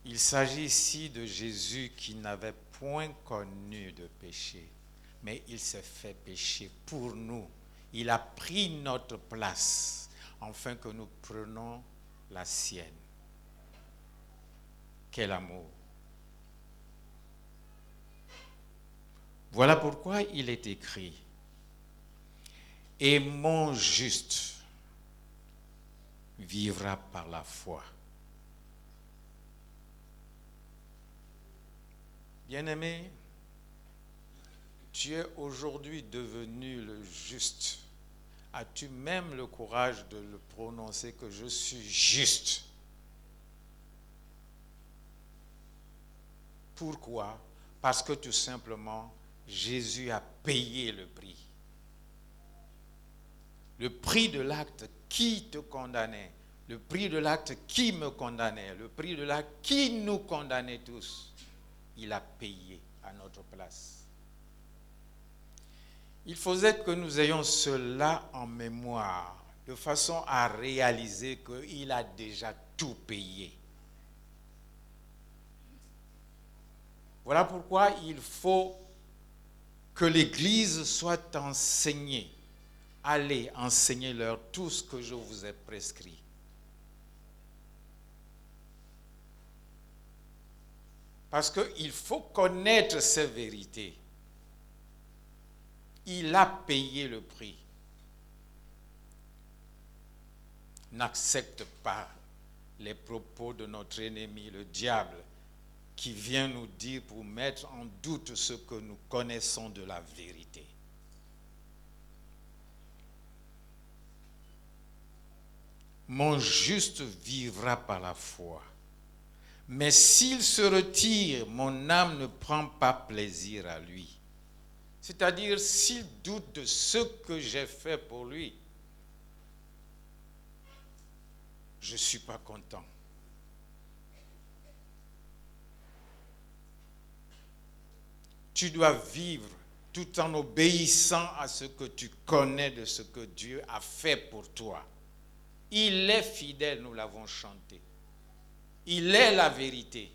Il s'agit ici de Jésus qui n'avait point connu de péché, mais il s'est fait péché pour nous. Il a pris notre place, afin que nous prenions la sienne. Quel amour! Voilà pourquoi il est écrit « Et mon juste vivra par la foi ». Bien-aimé, tu es aujourd'hui devenu le juste. As-tu même le courage de le prononcer que je suis juste? Pourquoi? Parce que tout simplement, Jésus a payé le prix. Le prix de l'acte qui te condamnait, le prix de l'acte qui me condamnait, le prix de l'acte qui nous condamnait tous, il a payé à notre place. Il faudrait que nous ayons cela en mémoire, de façon à réaliser qu'il a déjà tout payé. Voilà pourquoi il faut que l'Église soit enseignée. Allez, enseignez-leur tout ce que je vous ai prescrit. Parce qu'il faut connaître ces vérités. Il a payé le prix. N'accepte pas les propos de notre ennemi, le diable, qui vient nous dire pour mettre en doute ce que nous connaissons de la vérité. Mon juste vivra par la foi. Mais s'il se retire, mon âme ne prend pas plaisir à lui. C'est-à-dire, s'il doute de ce que j'ai fait pour lui, je ne suis pas content. Tu dois vivre tout en obéissant à ce que tu connais de ce que Dieu a fait pour toi. Il est fidèle, nous l'avons chanté. Il est la vérité.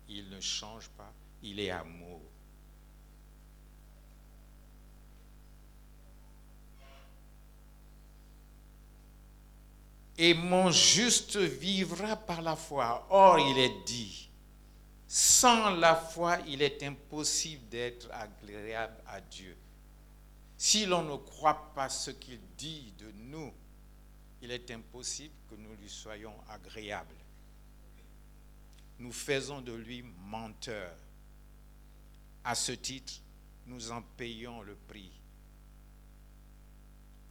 Il ne change pas, il est amour. Et mon juste vivra par la foi. Or, il est dit, sans la foi, il est impossible d'être agréable à Dieu. Si l'on ne croit pas ce qu'il dit de nous, il est impossible que nous lui soyons agréables. Nous faisons de lui menteur. À ce titre, nous en payons le prix.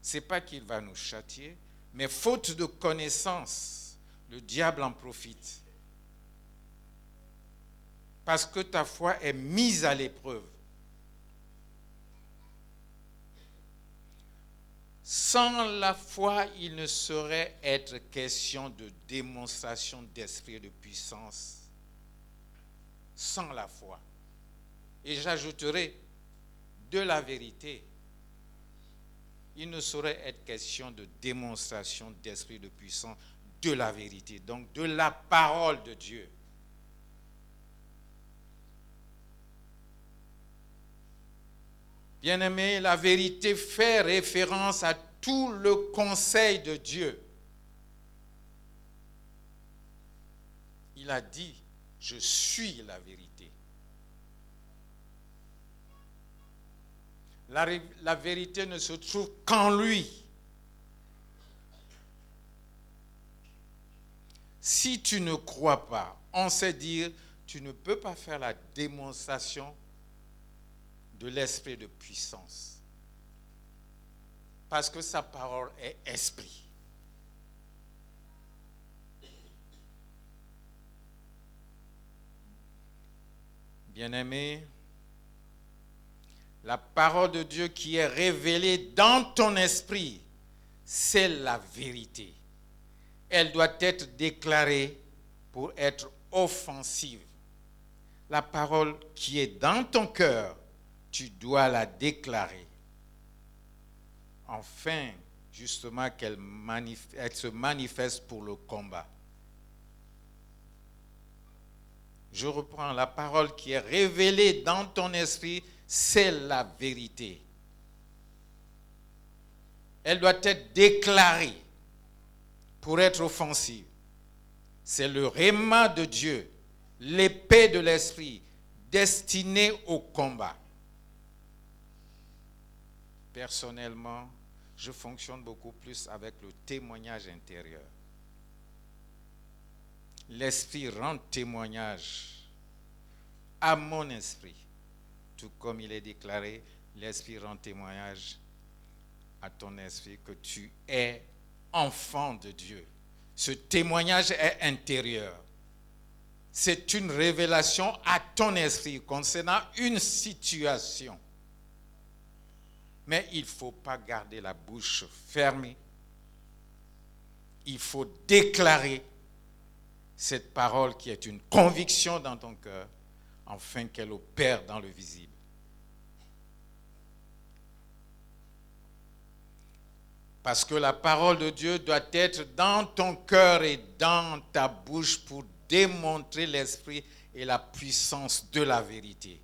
Ce n'est pas qu'il va nous châtier, mais faute de connaissance, le diable en profite. Parce que ta foi est mise à l'épreuve. Sans la foi, il ne saurait être question de démonstration d'esprit et de puissance. Sans la foi. Et j'ajouterai de la vérité. Il ne saurait être question de démonstration d'esprit et de puissance de la vérité. Donc de la parole de Dieu. Bien-aimé, la vérité fait référence à tout le conseil de Dieu. Il a dit, je suis la vérité. La vérité ne se trouve qu'en lui. Si tu ne crois pas, on sait dire, tu ne peux pas faire la démonstration de l'esprit de puissance. Parce que sa parole est esprit. Bien-aimé, la parole de Dieu qui est révélée dans ton esprit, c'est la vérité. Elle doit être déclarée pour être offensive. La parole qui est dans ton cœur, tu dois la déclarer. Enfin, justement, qu'elle se manifeste pour le combat. Je reprends, la parole qui est révélée dans ton esprit, c'est la vérité. Elle doit être déclarée pour être offensive. C'est le rhéma de Dieu, l'épée de l'esprit, destinée au combat. Personnellement, je fonctionne beaucoup plus avec le témoignage intérieur. L'esprit rend témoignage à mon esprit. Tout comme il est déclaré, l'esprit rend témoignage à ton esprit que tu es enfant de Dieu. Ce témoignage est intérieur. C'est une révélation à ton esprit concernant une situation. Mais il ne faut pas garder la bouche fermée. Il faut déclarer cette parole qui est une conviction dans ton cœur, afin qu'elle opère dans le visible. Parce que la parole de Dieu doit être dans ton cœur et dans ta bouche pour démontrer l'esprit et la puissance de la vérité.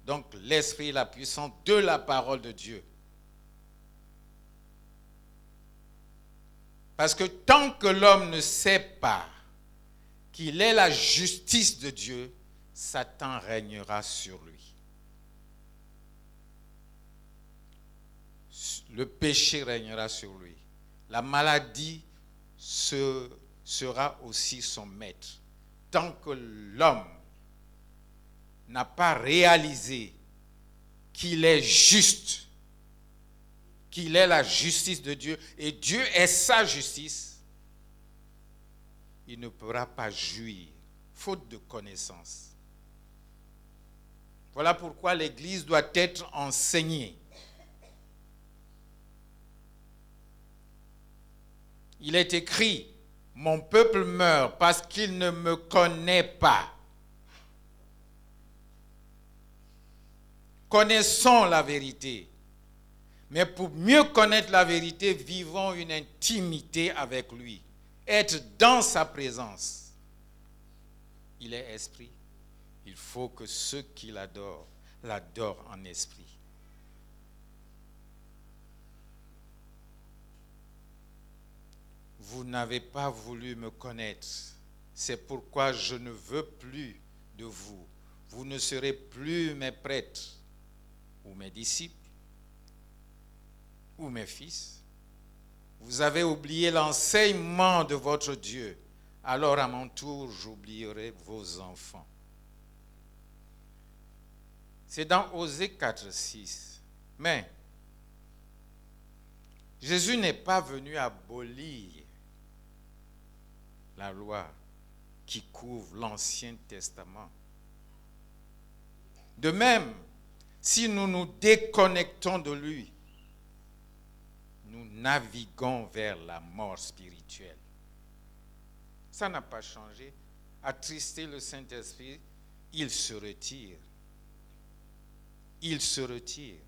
Donc l'esprit et la puissance de la parole de Dieu. Parce que tant que l'homme ne sait pas qu'il est la justice de Dieu, Satan régnera sur lui. Le péché régnera sur lui. La maladie se sera aussi son maître. Tant que l'homme n'a pas réalisé qu'il est juste, qu'il est la justice de Dieu, et Dieu est sa justice, il ne pourra pas jouir, faute de connaissance. Voilà pourquoi l'Église doit être enseignée. Il est écrit, « Mon peuple meurt parce qu'il ne me connaît pas. » Connaissons la vérité. Mais pour mieux connaître la vérité, vivons une intimité avec lui. Être dans sa présence. Il est esprit. Il faut que ceux qui l'adorent, l'adorent en esprit. Vous n'avez pas voulu me connaître. C'est pourquoi je ne veux plus de vous. Vous ne serez plus mes prêtres ou mes disciples ou mes fils. Vous avez oublié l'enseignement de votre Dieu. Alors à mon tour, j'oublierai vos enfants. C'est dans Osée 4:6. Mais Jésus n'est pas venu abolir la loi qui couvre l'Ancien Testament. De même, si nous nous déconnectons de lui, nous naviguons vers la mort spirituelle. Ça n'a pas changé. Attrister le Saint-Esprit, il se retire. Il se retire.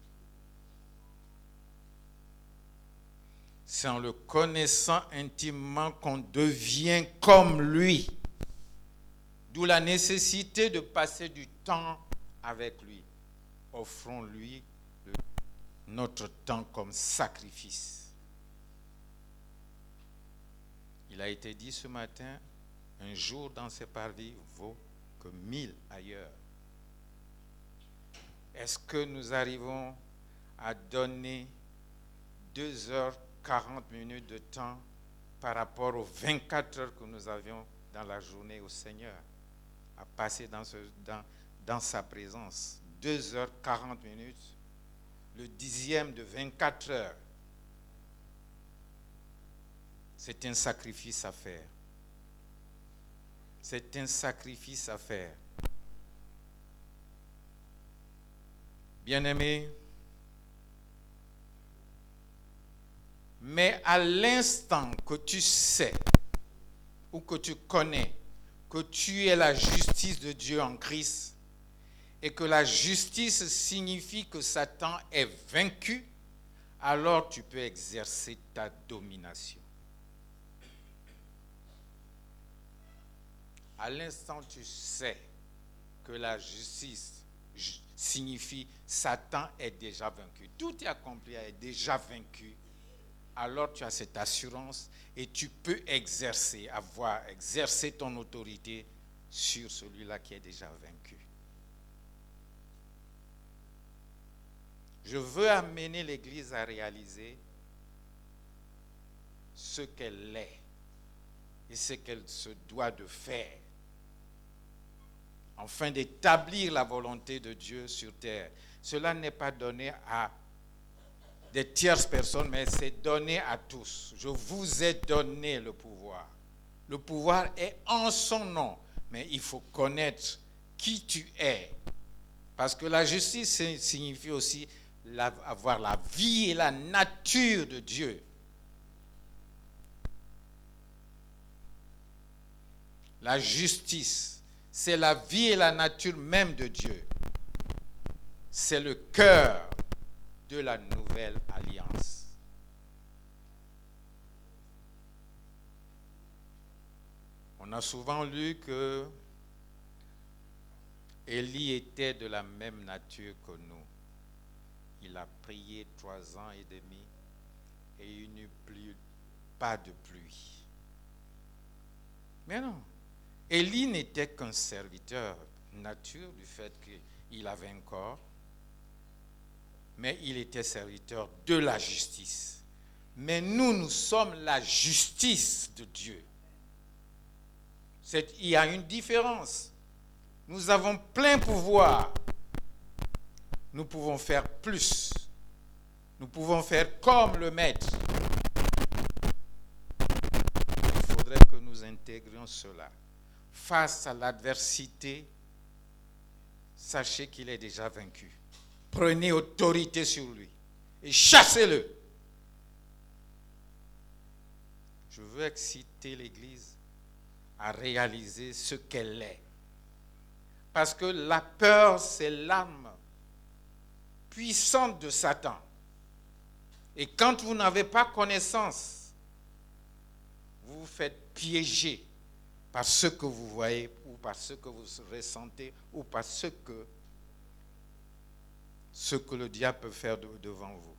C'est en le connaissant intimement qu'on devient comme lui. D'où la nécessité de passer du temps avec lui. Offrons-lui notre temps comme sacrifice. Il a été dit ce matin, un jour dans ces parvis vaut que 1000 ailleurs. Est-ce que nous arrivons à donner 2h40 de temps par rapport aux 24 heures que nous avions dans la journée au Seigneur, à passer dans sa présence? 2h40, le 10e de 24 heures. C'est un sacrifice à faire. C'est un sacrifice à faire. Bien-aimés, mais à l'instant que tu sais ou que tu connais que tu es la justice de Dieu en Christ et que la justice signifie que Satan est vaincu, alors tu peux exercer ta domination. À l'instant tu sais que la justice signifie Satan est déjà vaincu. Tout est accompli, est déjà vaincu. Alors tu as cette assurance et tu peux exercer ton autorité sur celui-là qui est déjà vaincu. Je veux amener l'Église à réaliser ce qu'elle est et ce qu'elle se doit de faire afin d'établir la volonté de Dieu sur terre. Cela n'est pas donné à des tierces personnes, mais c'est donné à tous. Je vous ai donné le pouvoir. Le pouvoir est en son nom, mais il faut connaître qui tu es. Parce que la justice signifie aussi avoir la vie et la nature de Dieu. La justice, c'est la vie et la nature même de Dieu. C'est le cœur de la nouvelle alliance. On a souvent lu que Élie était de la même nature que nous. Il a prié 3 ans et demi et il n'y eut pas de pluie. Mais non, Élie n'était qu'un serviteur nature du fait qu'il avait un corps, mais il était serviteur de la justice. Mais nous sommes la justice de Dieu. Il y a une différence. Nous avons plein pouvoir. Nous pouvons faire plus. Nous pouvons faire comme le maître. Il faudrait que nous intégrions cela. Face à l'adversité, sachez qu'il est déjà vaincu. Prenez autorité sur lui et chassez-le. Je veux exciter l'Église à réaliser ce qu'elle est. Parce que la peur, c'est l'arme puissante de Satan. Et quand vous n'avez pas connaissance, vous vous faites piéger par ce que vous voyez ou par ce que vous ressentez ou par ce que le diable peut faire devant vous.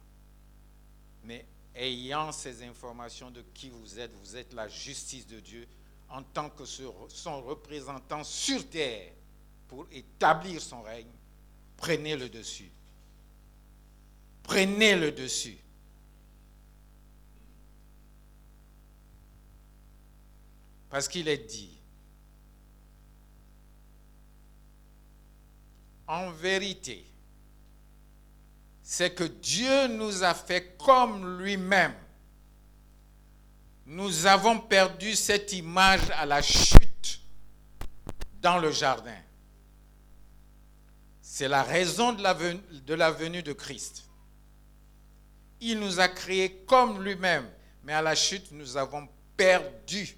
Mais ayant ces informations de qui vous êtes la justice de Dieu en tant que son représentant sur terre pour établir son règne, prenez le dessus. Prenez le dessus. Parce qu'il est dit, en vérité, c'est que Dieu nous a fait comme lui-même. Nous avons perdu cette image à la chute dans le jardin. C'est la raison de la venue de Christ. Il nous a créés comme lui-même, mais à la chute, nous avons perdu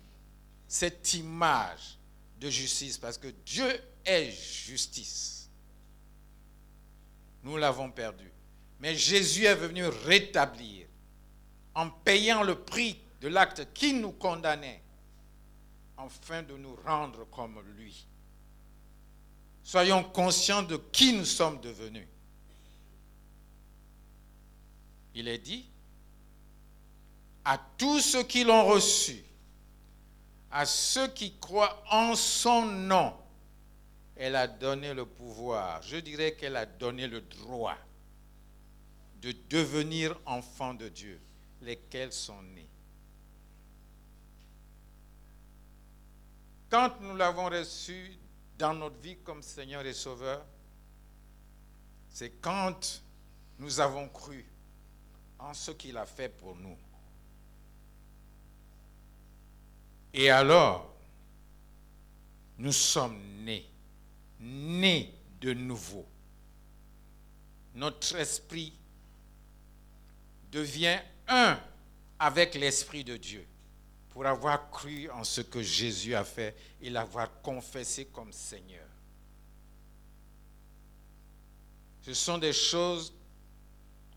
cette image de justice, parce que Dieu est justice. Nous l'avons perdu. Mais Jésus est venu rétablir, en payant le prix de l'acte qui nous condamnait, afin de nous rendre comme lui. Soyons conscients de qui nous sommes devenus. Il est dit, à tous ceux qui l'ont reçu, à ceux qui croient en son nom, elle a donné le pouvoir, je dirais qu'elle a donné le droit de devenir enfants de Dieu, lesquels sont nés. Quand nous l'avons reçu dans notre vie comme Seigneur et Sauveur, c'est quand nous avons cru en ce qu'il a fait pour nous. Et alors, nous sommes nés de nouveau. Notre esprit devient un avec l'Esprit de Dieu pour avoir cru en ce que Jésus a fait et l'avoir confessé comme Seigneur. Ce sont des choses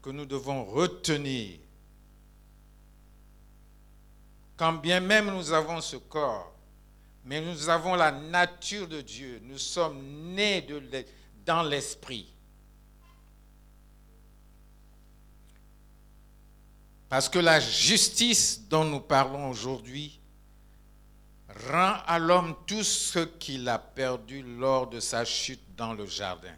que nous devons retenir. Quand bien même nous avons ce corps, mais nous avons la nature de Dieu, nous sommes nés dans l'esprit. Parce que la justice dont nous parlons aujourd'hui rend à l'homme tout ce qu'il a perdu lors de sa chute dans le jardin.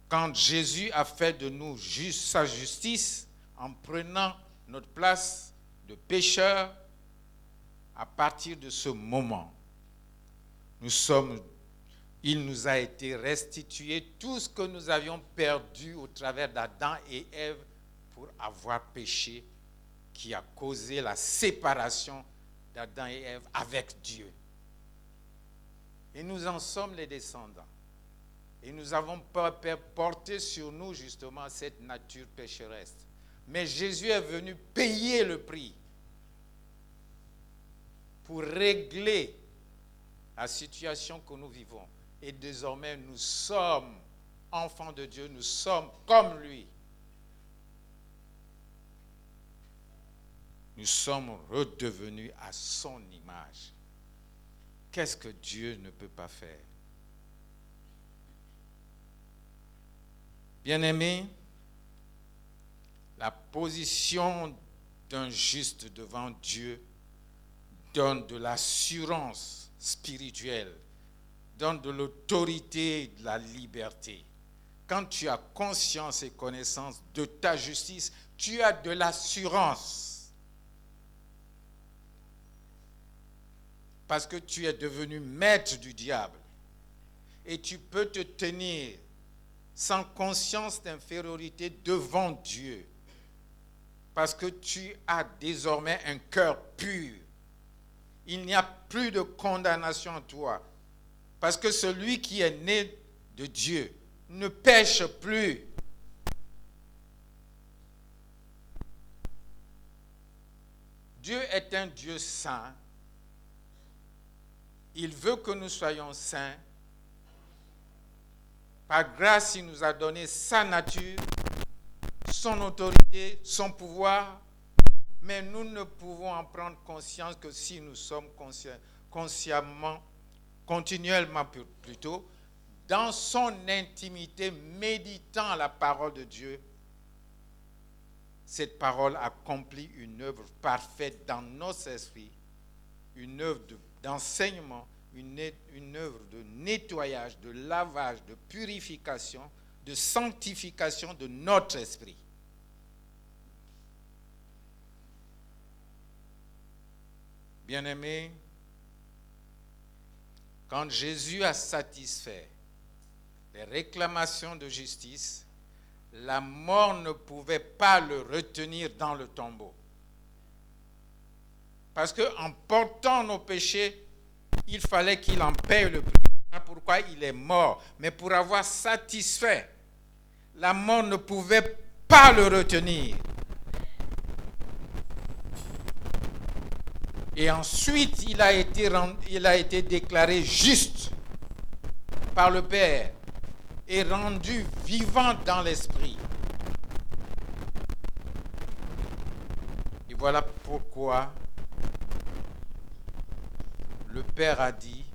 Quand Jésus a fait de nous sa justice en prenant notre place de pécheur, à partir de ce moment, il nous a été restitué tout ce que nous avions perdu au travers d'Adam et Ève pour avoir péché, qui a causé la séparation d'Adam et Ève avec Dieu. Et nous en sommes les descendants. Et nous avons porté sur nous justement cette nature pécheresse. Mais Jésus est venu payer le prix pour régler la situation que nous vivons. Et désormais, nous sommes enfants de Dieu, nous sommes comme lui. Nous sommes redevenus à son image. Qu'est-ce que Dieu ne peut pas faire? Bien-aimés, la position d'un juste devant Dieu donne de l'assurance spirituelle, donne de l'autorité et de la liberté. Quand tu as conscience et connaissance de ta justice, tu as de l'assurance. parce que tu es devenu maître du diable. Et tu peux te tenir sans conscience d'infériorité devant Dieu. Parce que tu as désormais un cœur pur. Il n'y a plus de condamnation en toi. Parce que celui qui est né de Dieu ne pêche plus. Dieu est un Dieu saint. Il veut que nous soyons saints. Par grâce, il nous a donné sa nature, son autorité, son pouvoir. Mais nous ne pouvons en prendre conscience que si nous sommes consciemment, continuellement plutôt, dans son intimité, méditant la parole de Dieu. Cette parole accomplit une œuvre parfaite dans nos esprits, une œuvre d'enseignement, une œuvre de nettoyage, de lavage, de purification, de sanctification de notre esprit. Bien-aimés, quand Jésus a satisfait les réclamations de justice, la mort ne pouvait pas le retenir dans le tombeau. Parce qu'en portant nos péchés, il fallait qu'il en paye le prix. Voilà pourquoi il est mort. Mais pour avoir satisfait, la mort ne pouvait pas le retenir. Et ensuite, il a été déclaré juste par le Père et rendu vivant dans l'esprit. Et voilà pourquoi le Père a dit,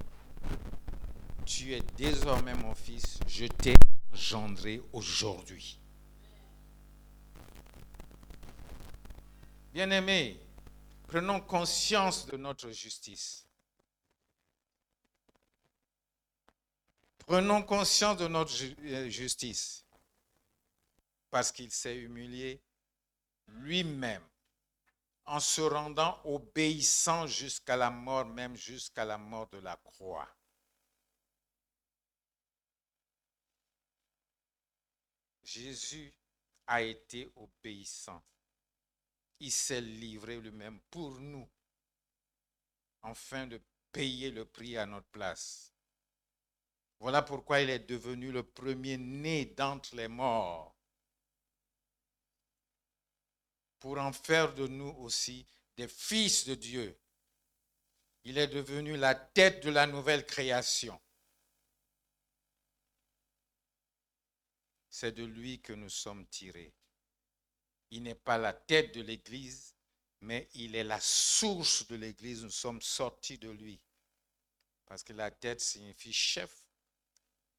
tu es désormais mon fils, je t'ai engendré aujourd'hui. Bien-aimés, prenons conscience de notre justice. Prenons conscience de notre justice, parce qu'il s'est humilié lui-même en se rendant obéissant jusqu'à la mort, même jusqu'à la mort de la croix. Jésus a été obéissant. Il s'est livré lui-même pour nous, afin de payer le prix à notre place. Voilà pourquoi il est devenu le premier-né d'entre les morts, pour en faire de nous aussi des fils de Dieu. Il est devenu la tête de la nouvelle création. C'est de lui que nous sommes tirés. Il n'est pas la tête de l'Église, mais il est la source de l'Église. Nous sommes sortis de lui. Parce que la tête signifie chef.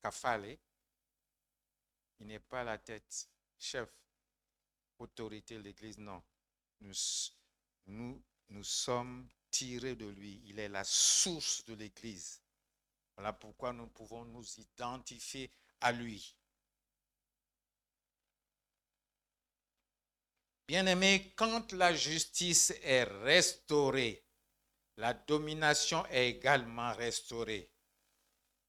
Kafale, il n'est pas la tête, chef, autorité de l'Église, non. Nous sommes tirés de lui. Il est la source de l'Église. Voilà pourquoi nous pouvons nous identifier à lui. Bien-aimés, quand la justice est restaurée, la domination est également restaurée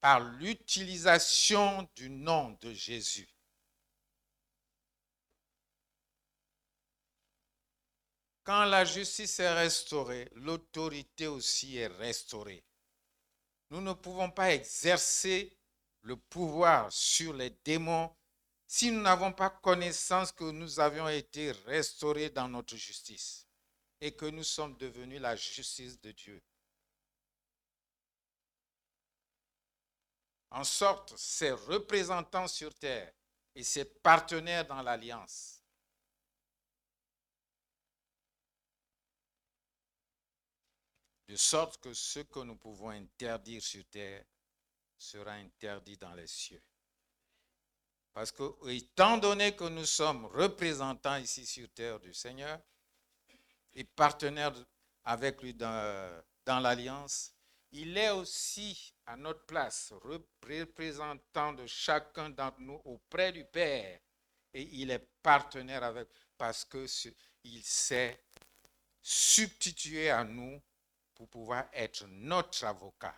par l'utilisation du nom de Jésus. Quand la justice est restaurée, l'autorité aussi est restaurée. Nous ne pouvons pas exercer le pouvoir sur les démons si nous n'avons pas connaissance que nous avions été restaurés dans notre justice et que nous sommes devenus la justice de Dieu. En sorte, ses représentants sur terre et ses partenaires dans l'alliance. De sorte que ce que nous pouvons interdire sur terre sera interdit dans les cieux. Parce que, étant donné que nous sommes représentants ici sur terre du Seigneur et partenaires avec lui dans l'alliance, il est aussi à notre place, représentant de chacun d'entre nous auprès du Père. Et il est partenaire avec, parce qu'il s'est substitué à nous pour pouvoir être notre avocat.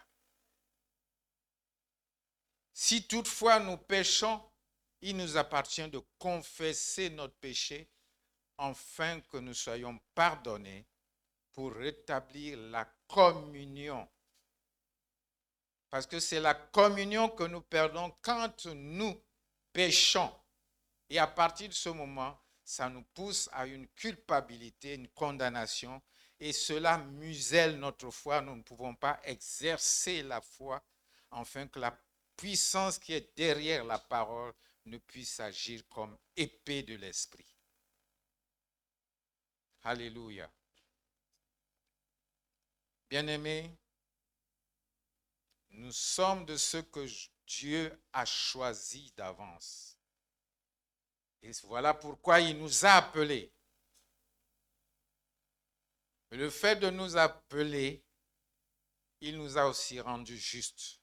Si toutefois nous péchons, il nous appartient de confesser notre péché afin que nous soyons pardonnés pour rétablir la communion. Parce que c'est la communion que nous perdons quand nous péchons. Et à partir de ce moment, ça nous pousse à une culpabilité, une condamnation, et cela muselle notre foi. Nous ne pouvons pas exercer la foi afin que la puissance qui est derrière la parole ne puisse agir comme épée de l'esprit. Alléluia. Bien-aimés, nous sommes de ceux que Dieu a choisis d'avance. Et voilà pourquoi il nous a appelés. Le fait de nous appeler, il nous a aussi rendus justes.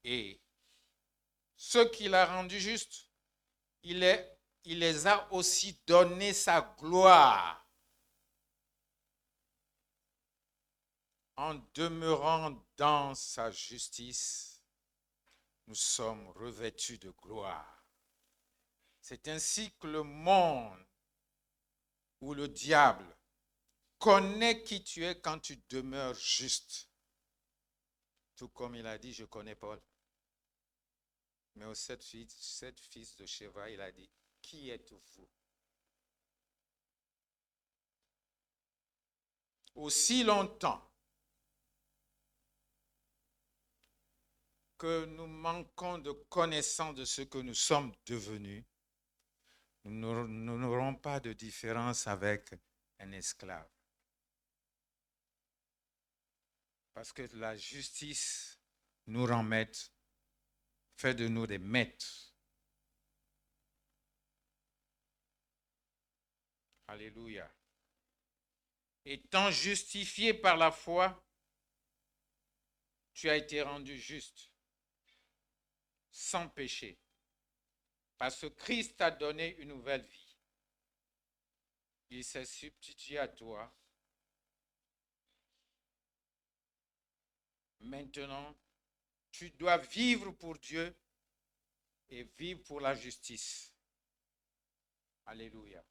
Et ceux qu'il a rendus justes, il les a aussi donné sa gloire. En demeurant dans sa justice, nous sommes revêtus de gloire. C'est ainsi que le monde ou le diable connaît qui tu es quand tu demeures juste. Tout comme il a dit, je connais Paul. Mais aux sept fils de Sheva, il a dit, qui êtes-vous? Aussi longtemps que nous manquons de connaissance de ce que nous sommes devenus, nous n'aurons pas de différence avec un esclave. Parce que la justice nous rend maîtres, fait de nous des maîtres. Alléluia. Étant justifié par la foi, tu as été rendu juste, sans péché, parce que Christ t'a donné une nouvelle vie. Il s'est substitué à toi. Maintenant, tu dois vivre pour Dieu et vivre pour la justice. Alléluia.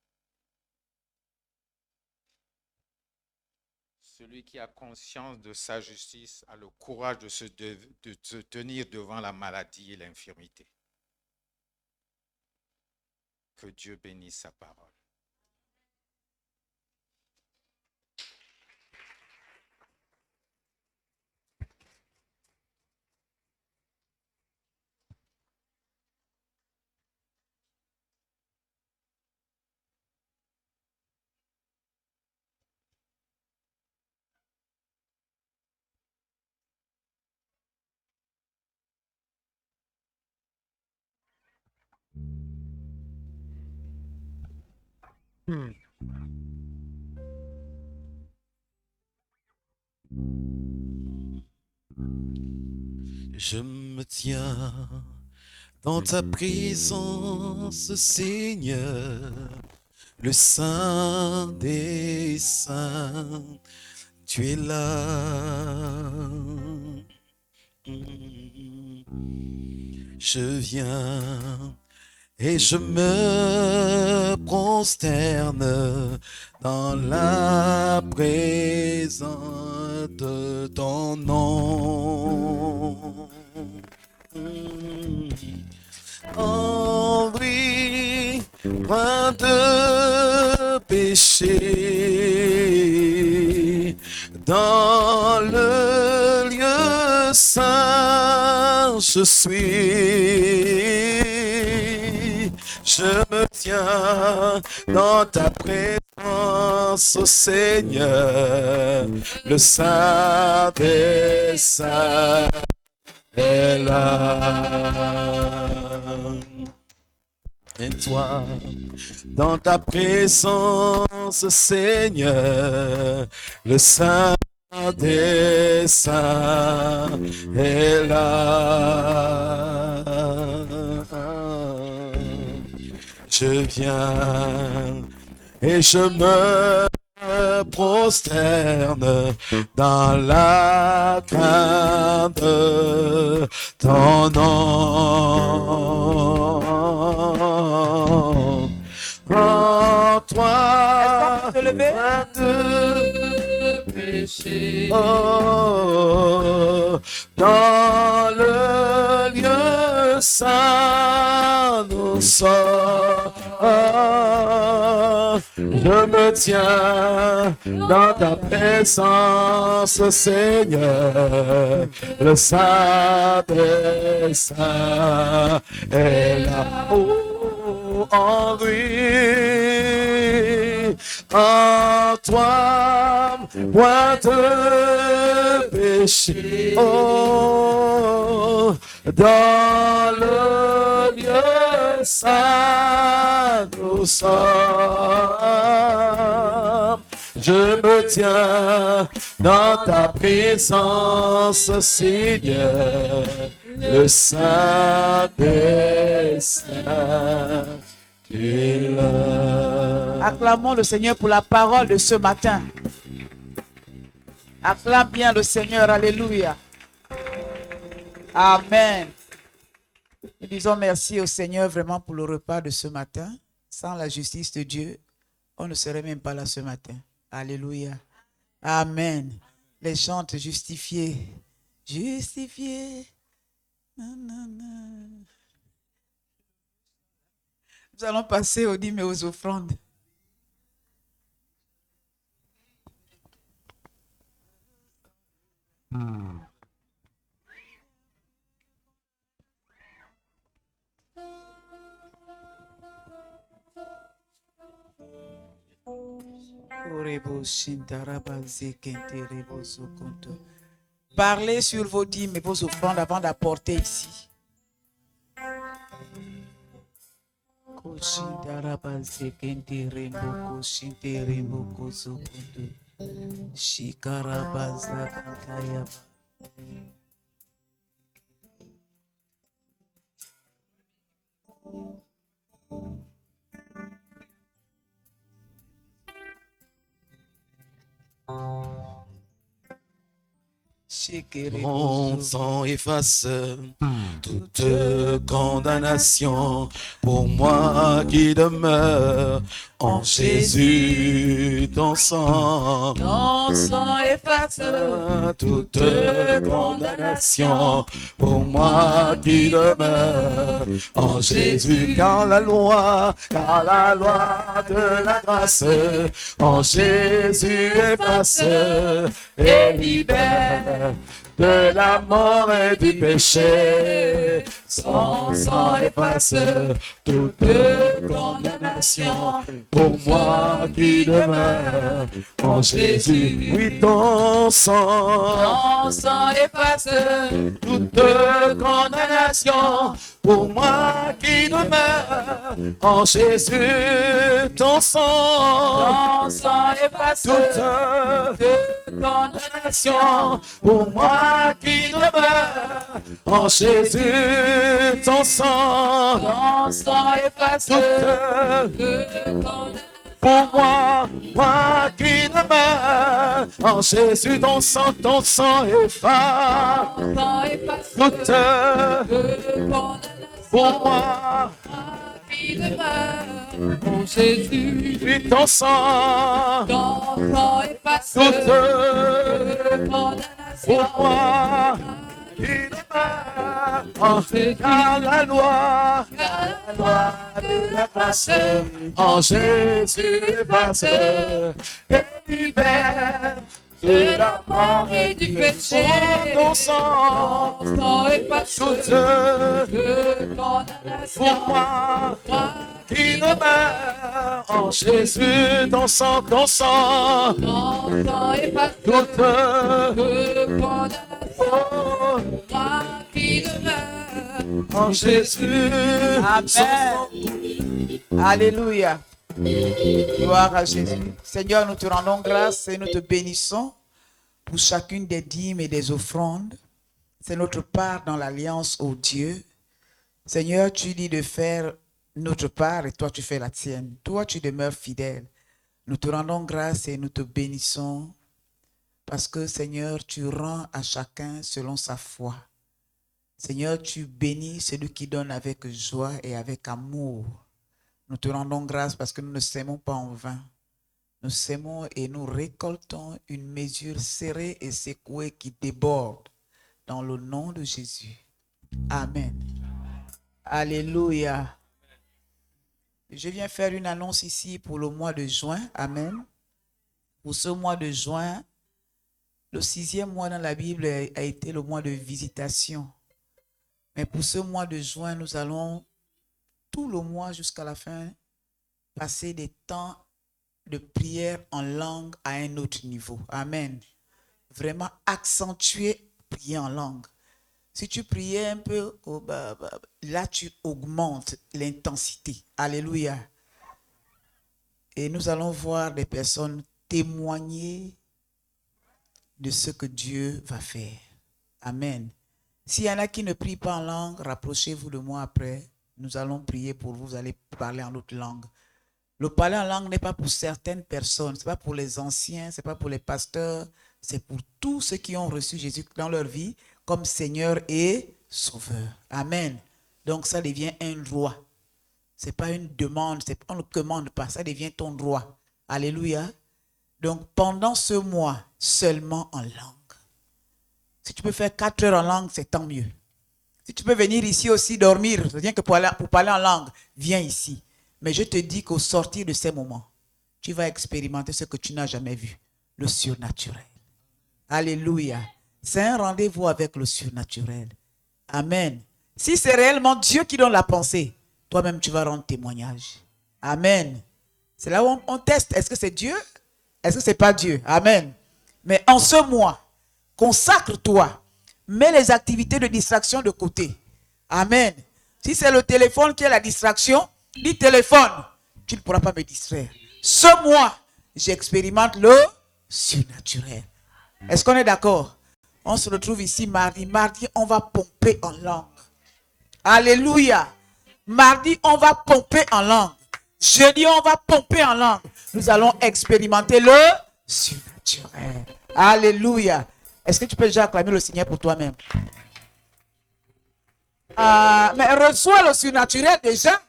Celui qui a conscience de sa justice a le courage de se tenir devant la maladie et l'infirmité. Que Dieu bénisse sa parole. Je me tiens dans ta présence, Seigneur, le Saint des Saints, tu es là. Je viens et je me prosterne dans la présence de ton nom. En lui, point de péché, dans le lieu saint, je me tiens dans ta présence, ô Seigneur, le Saint des Saints est là. Et toi, dans ta présence, Seigneur, le Saint des Saints est là. Je viens et je me prosterne dans la crainte de ton nom. Rends-toi de péché dans le lieu saint nous sommes. Je me tiens dans ta présence, Seigneur. Le Saint des Saints est là-haut en lui. En toi, point de péché. Oh, dans le lieu saint nous sommes. Je me tiens dans ta présence, Seigneur, le Saint des Saints. Acclamons le Seigneur pour la parole de ce matin. Acclame bien le Seigneur, alléluia. Amen. Nous disons merci au Seigneur vraiment pour le repas de ce matin. Sans la justice de Dieu, on ne serait même pas là ce matin. Alléluia. Amen. Les chantes justifiés. Justifiés. Nous allons passer aux dîmes et aux offrandes. Parlez sur vos dîmes et vos offrandes avant d'apporter ici. Mon sang efface toute condamnation pour moi qui demeure en Jésus, ton sang. Ton sang efface toute condamnation pour moi qui demeure en Jésus. Car la loi de la grâce en Jésus efface et libère de la mort et du péché. Son sang efface toute condamnation pour moi qui demeure en Jésus. Oui, ton sang efface toute condamnation pour moi qui demeure en Jésus. Ton sang efface toute condamnation pour moi qui demeure en Jésus. Ton sang efface pour moi qui demeure en Jésus. Ton sang efface toute pour moi qui demeure en Jésus. Puis ton sang efface toute pour moi qui demeure en Jésus. Car la loi de la grâce en Jésus efface et libère de la mort et du péché. Ton sang efface toute pour moi qui demeure en Jésus. Ton sang efface toute qui demeure en Jésus. Amen. Alléluia. Gloire à Jésus. Seigneur, nous te rendons grâce et nous te bénissons pour chacune des dîmes et des offrandes. C'est notre part dans l'alliance au Dieu. Seigneur, tu dis de faire notre part et toi tu fais la tienne. Toi tu demeures fidèle. Nous te rendons grâce et nous te bénissons parce que, Seigneur, tu rends à chacun selon sa foi. Seigneur, tu bénis celui qui donne avec joie et avec amour. Nous te rendons grâce parce que nous ne sèmons pas en vain. Nous sèmons et nous récoltons une mesure serrée et secouée qui déborde dans le nom de Jésus. Amen. Alléluia. Je viens faire une annonce ici pour le mois de juin. Amen. Pour ce mois de juin, le 6e mois dans la Bible a été le mois de visitation. Mais pour ce mois de juin, nous allons tout le mois jusqu'à la fin passer des temps de prière en langue à un autre niveau. Amen. Vraiment accentuer, prier en langue. Si tu priais un peu, là tu augmentes l'intensité. Alléluia. Et nous allons voir des personnes témoigner de ce que Dieu va faire. Amen. S'il y en a qui ne prient pas en langue, rapprochez-vous de moi après. Nous allons prier pour vous, vous allez parler en autre langue. Le parler en langue n'est pas pour certaines personnes, ce n'est pas pour les anciens, ce n'est pas pour les pasteurs, c'est pour tous ceux qui ont reçu Jésus dans leur vie comme Seigneur et Sauveur. Amen. Donc ça devient un droit. Ce n'est pas une demande, on ne commande pas, ça devient ton droit. Alléluia. Donc pendant ce mois, seulement en langue. Si tu peux faire 4 heures en langue, c'est tant mieux. Si tu peux venir ici aussi dormir, rien que pour parler en langue, viens ici. Mais je te dis qu'au sortir de ces moments, tu vas expérimenter ce que tu n'as jamais vu, le surnaturel. Alléluia. C'est un rendez-vous avec le surnaturel. Amen. Si c'est réellement Dieu qui donne la pensée, toi-même tu vas rendre témoignage. Amen. C'est là où on teste. Est-ce que c'est Dieu? Est-ce que ce n'est pas Dieu? Amen. Mais en ce mois, consacre-toi. Mets les activités de distraction de côté. Amen. Si c'est le téléphone qui est la distraction, dis téléphone. Tu ne pourras pas me distraire. Ce mois, j'expérimente le surnaturel. Est-ce qu'on est d'accord? On se retrouve ici mardi. Mardi, on va pomper en langue. Alléluia. Mardi, on va pomper en langue. Jeudi, on va pomper en langue. Nous allons expérimenter le surnaturel. Alléluia. Est-ce que tu peux déjà acclamer le Seigneur pour toi-même? Mais reçois le surnaturel déjà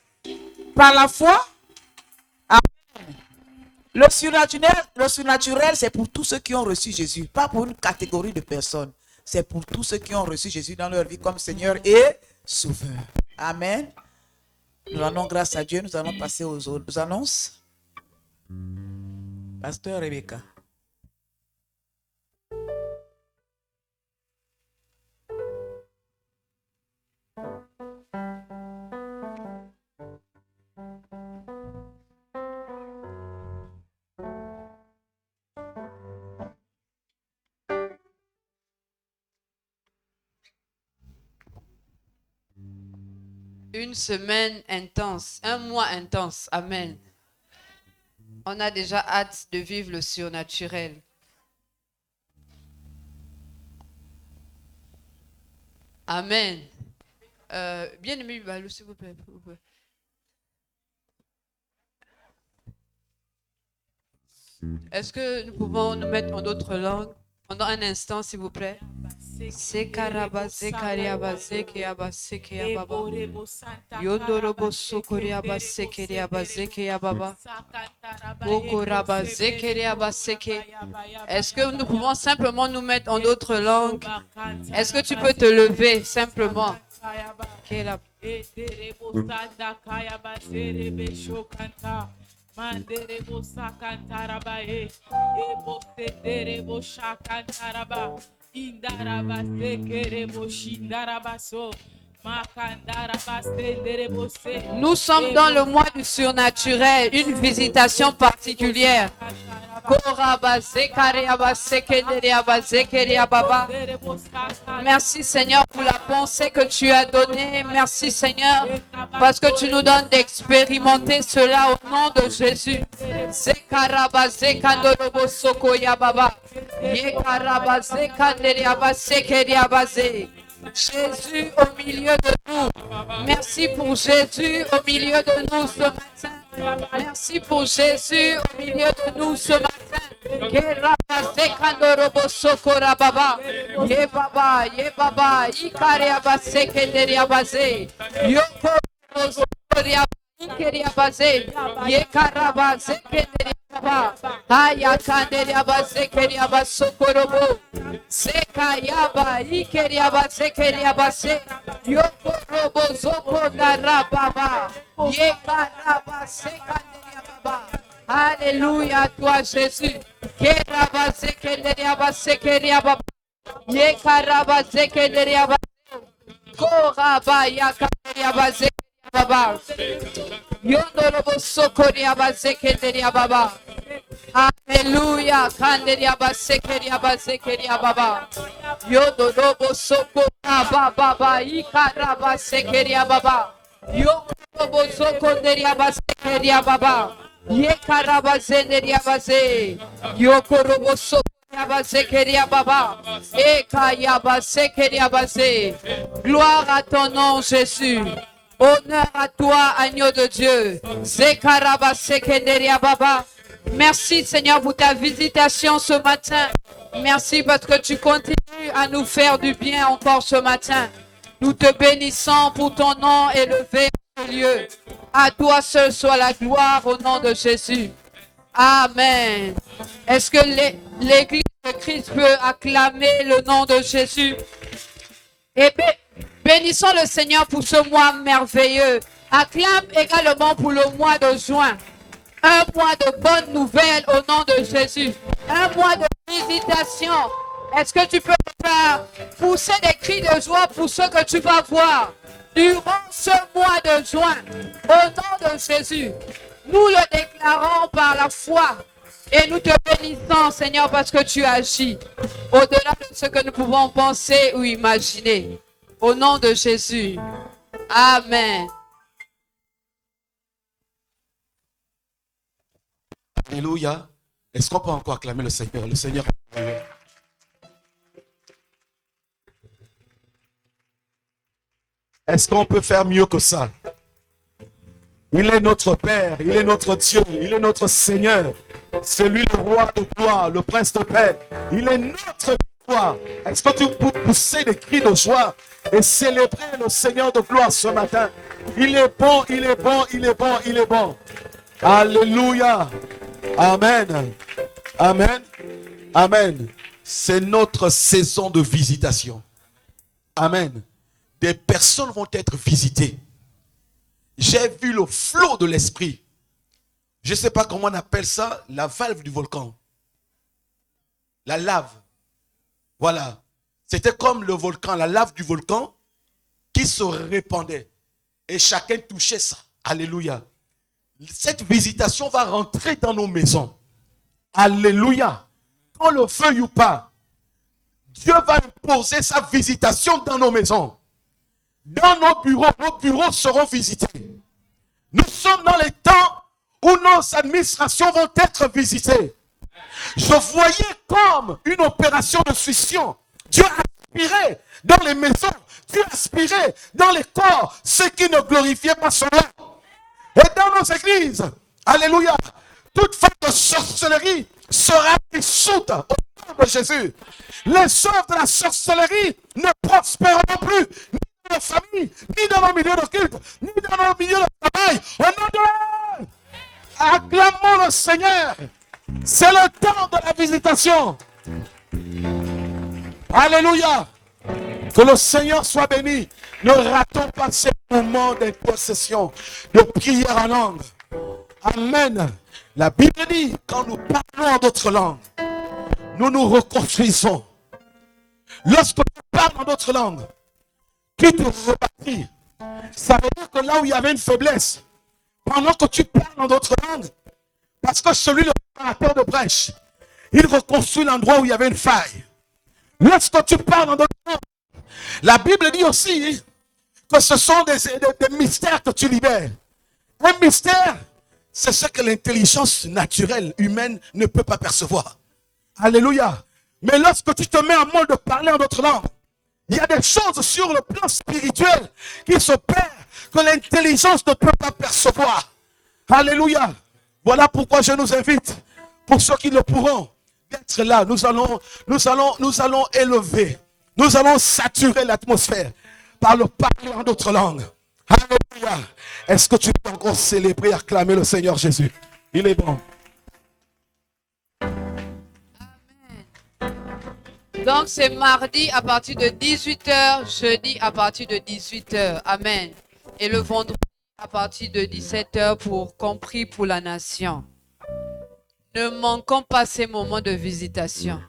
par la foi. Amen. Le surnaturel, c'est pour tous ceux qui ont reçu Jésus, pas pour une catégorie de personnes. C'est pour tous ceux qui ont reçu Jésus dans leur vie comme Seigneur et Sauveur. Amen. Nous rendons grâce à Dieu. Nous allons passer aux annonces. Pasteur Rebecca. Une semaine intense, un mois intense. Amen. On a déjà hâte de vivre le surnaturel. Amen. Bien-aimé, s'il vous plaît. Est-ce que nous pouvons nous mettre en d'autres langues pendant un instant, s'il vous plaît? Sekaraba sekariaba sekeyaba sekeyaba yondorobo sokoriaba sekeriaba sekeyaba bokoraba sekeriaba seke. Est-ce que nous pouvons simplement nous mettre en d'autres langues? Est-ce que tu peux te lever simplement? Manderebo sakantarabae, ebo sederebo shakantaraba, indaraba sekerebo shindarabaso, makandaraba senderebo se. Nous sommes dans le mois du surnaturel, une visitation particulière. Merci Seigneur pour la pensée que tu as donnée. Merci Seigneur parce que tu nous donnes d'expérimenter cela au nom de Jésus. Jésus au milieu de nous. Merci pour Jésus au milieu de nous ce matin. Merci pour Jésus au milieu de nous ce matin. Ye baba, ikare abase kenderi abaze. Yoko sokoria inkeri abaze. Ye karabaze kenderi ababa. Aya kanderi abaze keri abasokorobo. Seka yaba ikeri abaze keri abaze. Yoko robo zoko darababa. Ye karabase kanderi ababa. Alléluia, toi Jésus. Kerabase kenderi abase keri ababa. Ye karabase kenderi ababa. Koraba ya kenderi abase keri ababa. Yondorobo sokori abase kenderi ababa. Alléluia, kenderi abase keri ababa. Yondorobo soko ababa ikarabase keri ababa. Yondorobo soko deri abase keri ababa. Ye karabaze nderi abase. Yokorobo soko gloire à ton nom, Jésus. Honneur à toi, agneau de Dieu. Merci, Seigneur, pour ta visitation ce matin. Merci parce que tu continues à nous faire du bien encore ce matin. Nous te bénissons pour ton nom élevé en ce lieu. À toi seul soit la gloire au nom de Jésus. Amen. Est-ce que l'Église de Christ peut acclamer le nom de Jésus? Et bénissons le Seigneur pour ce mois merveilleux. Acclame également pour le mois de juin. Un mois de bonnes nouvelles au nom de Jésus. Un mois de visitation. Est-ce que tu peux faire pousser des cris de joie pour ce que tu vas voir durant ce mois de juin au nom de Jésus? Nous le déclarons par la foi et nous te bénissons, Seigneur, parce que tu agis au-delà de ce que nous pouvons penser ou imaginer. Au nom de Jésus. Amen. Alléluia. Est-ce qu'on peut encore acclamer le Seigneur? Le Seigneur. Est-ce qu'on peut faire mieux que ça? Il est notre Père, il est notre Dieu, il est notre Seigneur. C'est lui le roi de gloire, le prince de paix. Il est notre victoire. Est-ce que tu peux pousser des cris de joie et célébrer le Seigneur de gloire ce matin? Il est bon, il est bon, il est bon, il est bon. Alléluia. Amen. Amen. Amen. C'est notre saison de visitation. Amen. Des personnes vont être visitées. J'ai vu le flot de l'esprit. Je ne sais pas comment on appelle ça, la valve du volcan. La lave. Voilà. C'était comme le volcan, la lave du volcan qui se répandait. Et chacun touchait ça. Alléluia. Cette visitation va rentrer dans nos maisons. Alléluia. Quand le feu y pas, Dieu va imposer sa visitation dans nos maisons. Dans nos bureaux seront visités. Nous sommes dans les temps où nos administrations vont être visitées. Je voyais comme une opération de succion. Dieu aspirait dans les maisons, Dieu aspirait dans les corps, ceux qui ne glorifiaient pas son nom. Et dans nos églises, alléluia, toute forme de sorcellerie sera dissoute au nom de Jésus. Les œuvres de la sorcellerie ne prospéreront plus, ni dans nos familles, ni dans nos milieux de culte, ni dans nos milieux de travail. Au nom de Dieu, acclamons le Seigneur. C'est le temps de la visitation. Alléluia. Que le Seigneur soit béni. Ne ratons pas ces moments d'intercession, de prière en langue. Amen. La Bible dit, quand nous parlons en d'autres langues, nous nous reconstruisons. Lorsque tu parles en d'autres langues, tu te rebâtis. Ça veut dire que là où il y avait une faiblesse, pendant que tu parles en d'autres langues, parce que celui le préparateur de brèche, il reconstruit l'endroit où il y avait une faille. Lorsque tu parles en d'autres langues, la Bible dit aussi que ce sont des mystères que tu libères. Un mystère, c'est ce que l'intelligence naturelle humaine ne peut pas percevoir. Alléluia. Mais lorsque tu te mets en mode de parler en d'autres langues, il y a des choses sur le plan spirituel qui s'opèrent que l'intelligence ne peut pas percevoir. Alléluia. Voilà pourquoi je nous invite, pour ceux qui le pourront, d'être là. Nous allons élever, nous allons saturer l'atmosphère par le parler en d'autres langues. Alléluia. Est-ce que tu peux encore célébrer et acclamer le Seigneur Jésus? Il est bon. Donc c'est mardi à partir de 18h, jeudi à partir de 18h. Amen. Et le vendredi à partir de 17h pour Compris pour la nation. Ne manquons pas ces moments de visitation.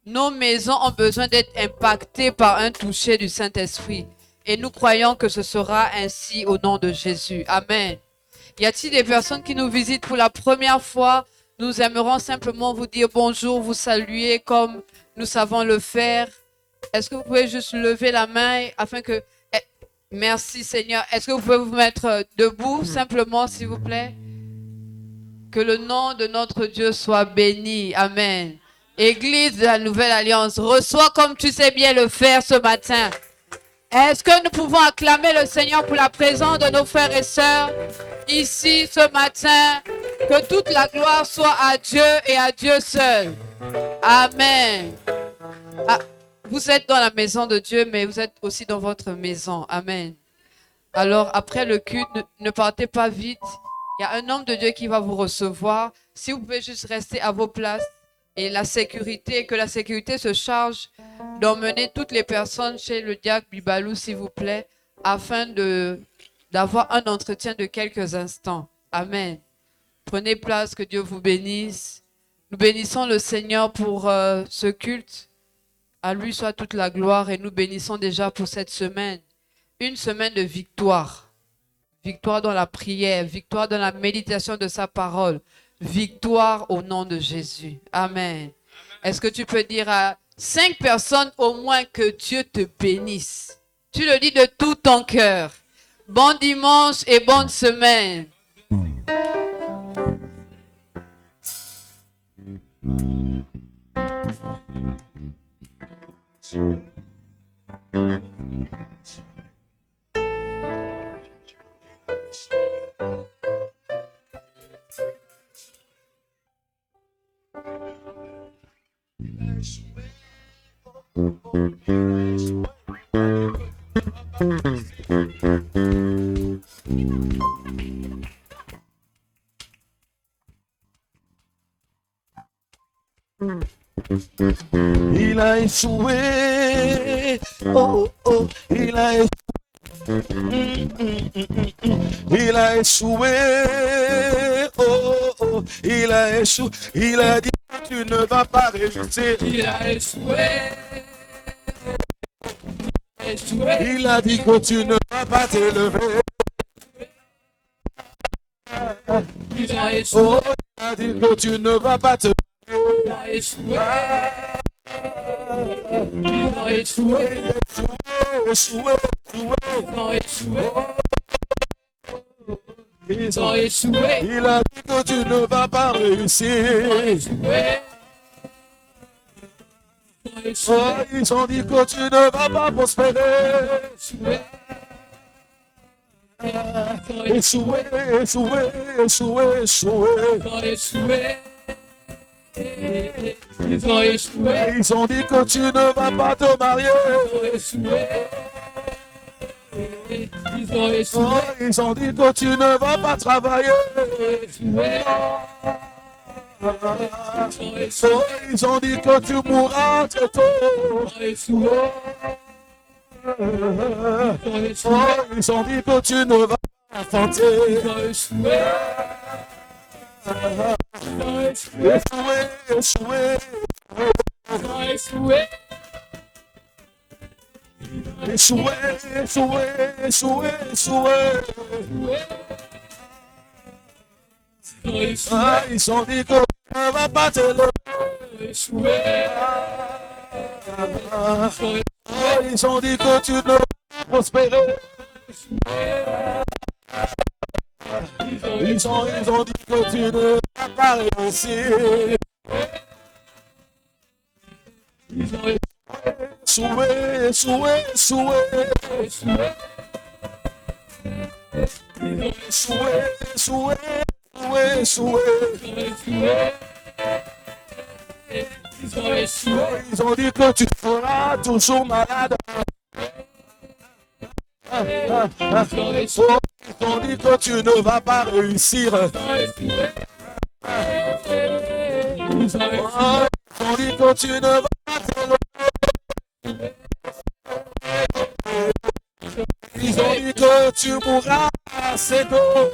Nos maisons ont besoin d'être impactées par un toucher du Saint-Esprit. Et nous croyons que ce sera ainsi au nom de Jésus. Amen. Y a-t-il des personnes qui nous visitent pour la première fois? Nous aimerons simplement vous dire bonjour, vous saluer comme nous savons le faire. Est-ce que vous pouvez juste lever la main afin que... Merci Seigneur. Est-ce que vous pouvez vous mettre debout simplement s'il vous plaît? Que le nom de notre Dieu soit béni. Amen. Église de la Nouvelle Alliance, reçois comme tu sais bien le faire ce matin. Est-ce que nous pouvons acclamer le Seigneur pour la présence de nos frères et sœurs ici ce matin? Que toute la gloire soit à Dieu et à Dieu seul. Amen. Ah, vous êtes dans la maison de Dieu, mais vous êtes aussi dans votre maison. Amen. Alors, après le culte, ne partez pas vite. Il y a un homme de Dieu qui va vous recevoir. Si vous pouvez juste rester à vos places. Et la sécurité, que la sécurité se charge d'emmener toutes les personnes chez le diacre Bibalou, s'il vous plaît, afin d'avoir un entretien de quelques instants. Amen. Prenez place, que Dieu vous bénisse. Nous bénissons le Seigneur pour ce culte. À lui soit toute la gloire et nous bénissons déjà pour cette semaine. Une semaine de victoire. Victoire dans la prière, victoire dans la méditation de sa parole. Victoire au nom de Jésus. Amen. Est-ce que tu peux dire à 5 personnes au moins que Dieu te bénisse? Tu le dis de tout ton cœur. Bon dimanche et bonne semaine. Il a échoué, oh oh, il a échoué. Il a échoué, oh oh, il a échoué. Il a dit que tu ne vas pas réussir. Il a échoué. Il a dit que tu ne vas pas t'élever. Il a échoué. Oh, il a dit que tu ne vas pas te... Il a échoué. Il a échoué. Échoué, Ils ont échoué. Ils ont échoué. Il a dit que tu ne vas pas réussir. Oh, ils ont dit que tu ne vas pas prospérer. Échoué, échoué, échoué, échoué. Ils ont échoué. Ils ont dit que tu ne vas pas te marier. Ils ont échoué. Oh, ils ont dit que tu ne vas pas travailler. Oh, ils ont dit que tu mourras très tôt. Oh, ils ont dit que tu ne vas pas enfanter. Échoué, échoué. Échoué, échoué, échoué, échoué. Ah, ils ont dit que tu ne vas pas te lever. Ah, ils ont dit que tu ne vas pas prospérer. Ils ont dit que tu ne vas pas réussir. Échoué, échoué, échoué. Échoué, échoué, échoué, échoué. Ils ont échoué. Ils ont dit que tu seras toujours malade. Ils ont échoué. Oh, ils ont dit que tu ne vas pas réussir. Ils ont échoué. Ils ont échoué. Oh, ils ont dit que tu ne vas pas te lever. Ils ont dit que tu mourras assez tôt.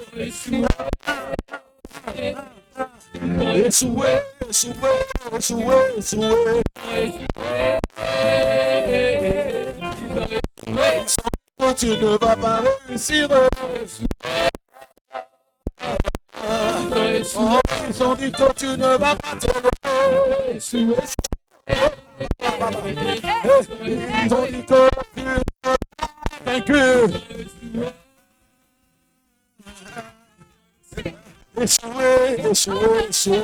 Échoué, échoué, échoué, échoué. Que tu ne vas pas réussir. Oh, ils ont dit que tu ne vas pas te lever. Ils ont dit que tu ne vas pas vaincu. Échoué, échoué, échoué.